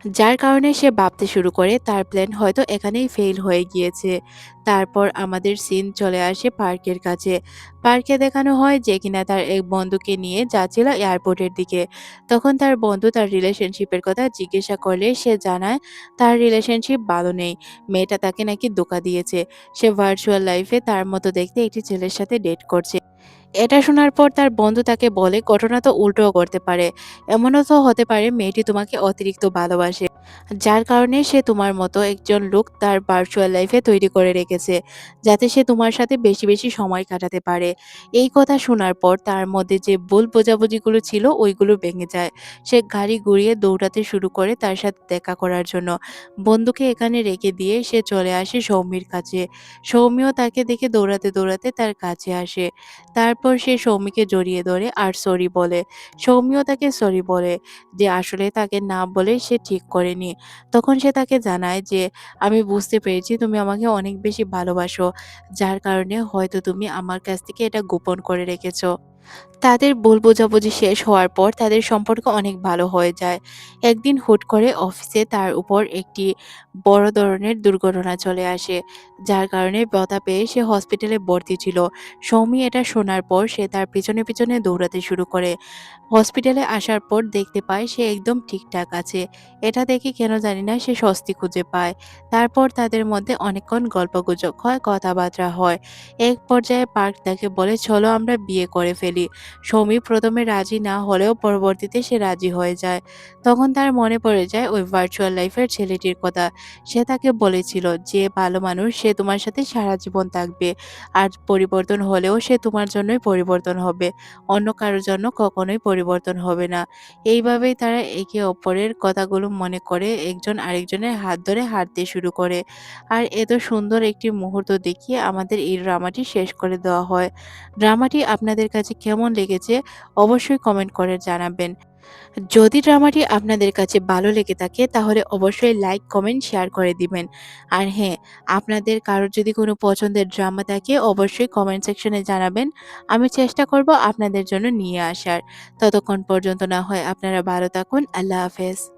যার কারণে সে ভাবতে শুরু করে তার প্ল্যান হয়তো এখানেই ফেল হয়ে গিয়েছে। তারপর আমাদের সিন চলে আসে পার্কের কাছে। পার্কে দেখানো হয় যে কিনা তার এক বন্ধুকে নিয়ে যাচ্ছিল এয়ারপোর্টের দিকে। তখন তার বন্ধু তার রিলেশনশিপের কথা জিজ্ঞাসা করলে সে জানায় তার রিলেশনশিপ ভালো নেই। মেয়েটা তাকে নাকি ধোঁকা দিয়েছে। সে ভার্চুয়াল লাইফে তার মতো দেখতে একটি ছেলের সাথে ডেট করছে। এটা শোনার পর তার বন্ধু তাকে বলে, ঘটনা তো উল্টোও করতে পারে। এমনও তো হতে পারে মেয়েটি তোমাকে অতিরিক্ত ভালোবাসে। যার কারণে সে তোমার মতো একজন লোক তার ভার্চুয়াল লাইফে তৈরি করে রেখেছে, যাতে সে তোমার সাথে বেশি, বেশি সময় কাটাতে পারে। এই কথা শোনার পর তার মধ্যে যে ভুল বোঝাবুঝিগুলো ছিল ওইগুলো ভেঙে যায়। সে গাড়ি ঘুরিয়ে দৌড়াতে শুরু করে তার সাথে দেখা করার জন্য। বন্ধুকে এখানে রেখে দিয়ে সে চলে আসে সৌমির কাছে। সৌমিও তাকে দেখে দৌড়াতে, দৌড়াতে তার কাছে আসে। তারপর সে সৌমিকে জড়িয়ে ধরে আর সরি বলে। সৌমিও তাকে সরি বলে যে আসলে তাকে না বলে সে ঠিক করেনি। তখন সে তাকে জানায় যে, "আমি বুঝতে পেরেছি তুমি আমাকে অনেক বেশি ভালোবাসো। যার কারণে হয়তো তুমি আমার কাছ থেকে এটা গোপন করে রেখেছো।" তাদের ভুল বোঝাবুঝি শেষ হওয়ার পর তাদের সম্পর্ক অনেক ভালো হয়ে যায়। একদিন হুট করে অফিসে তার উপর একটি বড় ধরনের দুর্ঘটনা চলে আসে। যার কারণে ব্যথা পেয়ে সে হসপিটালে ভর্তি ছিল। সৌমি এটা শোনার পর সে তার পিছনে, পিছনে দৌড়াতে শুরু করে। হসপিটালে আসার পর দেখতে পায় সে একদম ঠিকঠাক আছে। এটা দেখে কেন জানি না সে স্বস্তি খুঁজে পায়। তারপর তাদের মধ্যে অনেকক্ষণ গল্পগুজব হয়, কথাবার্তা হয়। এক পর্যায়ে পার্ক তাকে বলে, "চলো আমরা বিয়ে করে ফেলি।" সৌমি ১ম এ রাজি না হলেও পরবর্তীতে সে রাজি হয়ে যায়। তখন তার মনে পড়ে যায় ওই ভার্চুয়াল লাইফের ছেলেটির কথা। সে তাকে বলেছিল, "যে ভালো মানুষ সে তোমার সাথে সারা জীবন থাকবে। আর পরিবর্তন হলেও সে তোমার জন্যই পরিবর্তন হবে। অন্য কারো জন্য কখনোই পরিবর্তন হবে না।" এইভাবেই তারা একে অপরের কথাগুলো মনে করে একজন আরেকজনের হাত ধরে হাঁটতে শুরু করে। আর এত সুন্দর একটি মুহূর্ত দেখিয়ে আমাদের এই ড্রামাটি শেষ করে দেওয়া হয়। ড্রামাটি আপনাদের কাছে কেমন লেগেছে অবশ্যই কমেন্ট করে জানাবেন। যদি ড্রামাটি আপনাদের কাছে ভালো লেগে থাকে তাহলে অবশ্যই লাইক, কমেন্ট, শেয়ার করে দিবেন। আর হ্যাঁ, আপনাদের কারোর যদি কোনো পছন্দের ড্রামা থাকে অবশ্যই কমেন্ট সেকশনে জানাবেন। আমি চেষ্টা করব আপনাদের জন্য নিয়ে আসার। ততক্ষণ পর্যন্ত না হয় আপনারা ভালো থাকুন। আল্লাহ হাফেজ।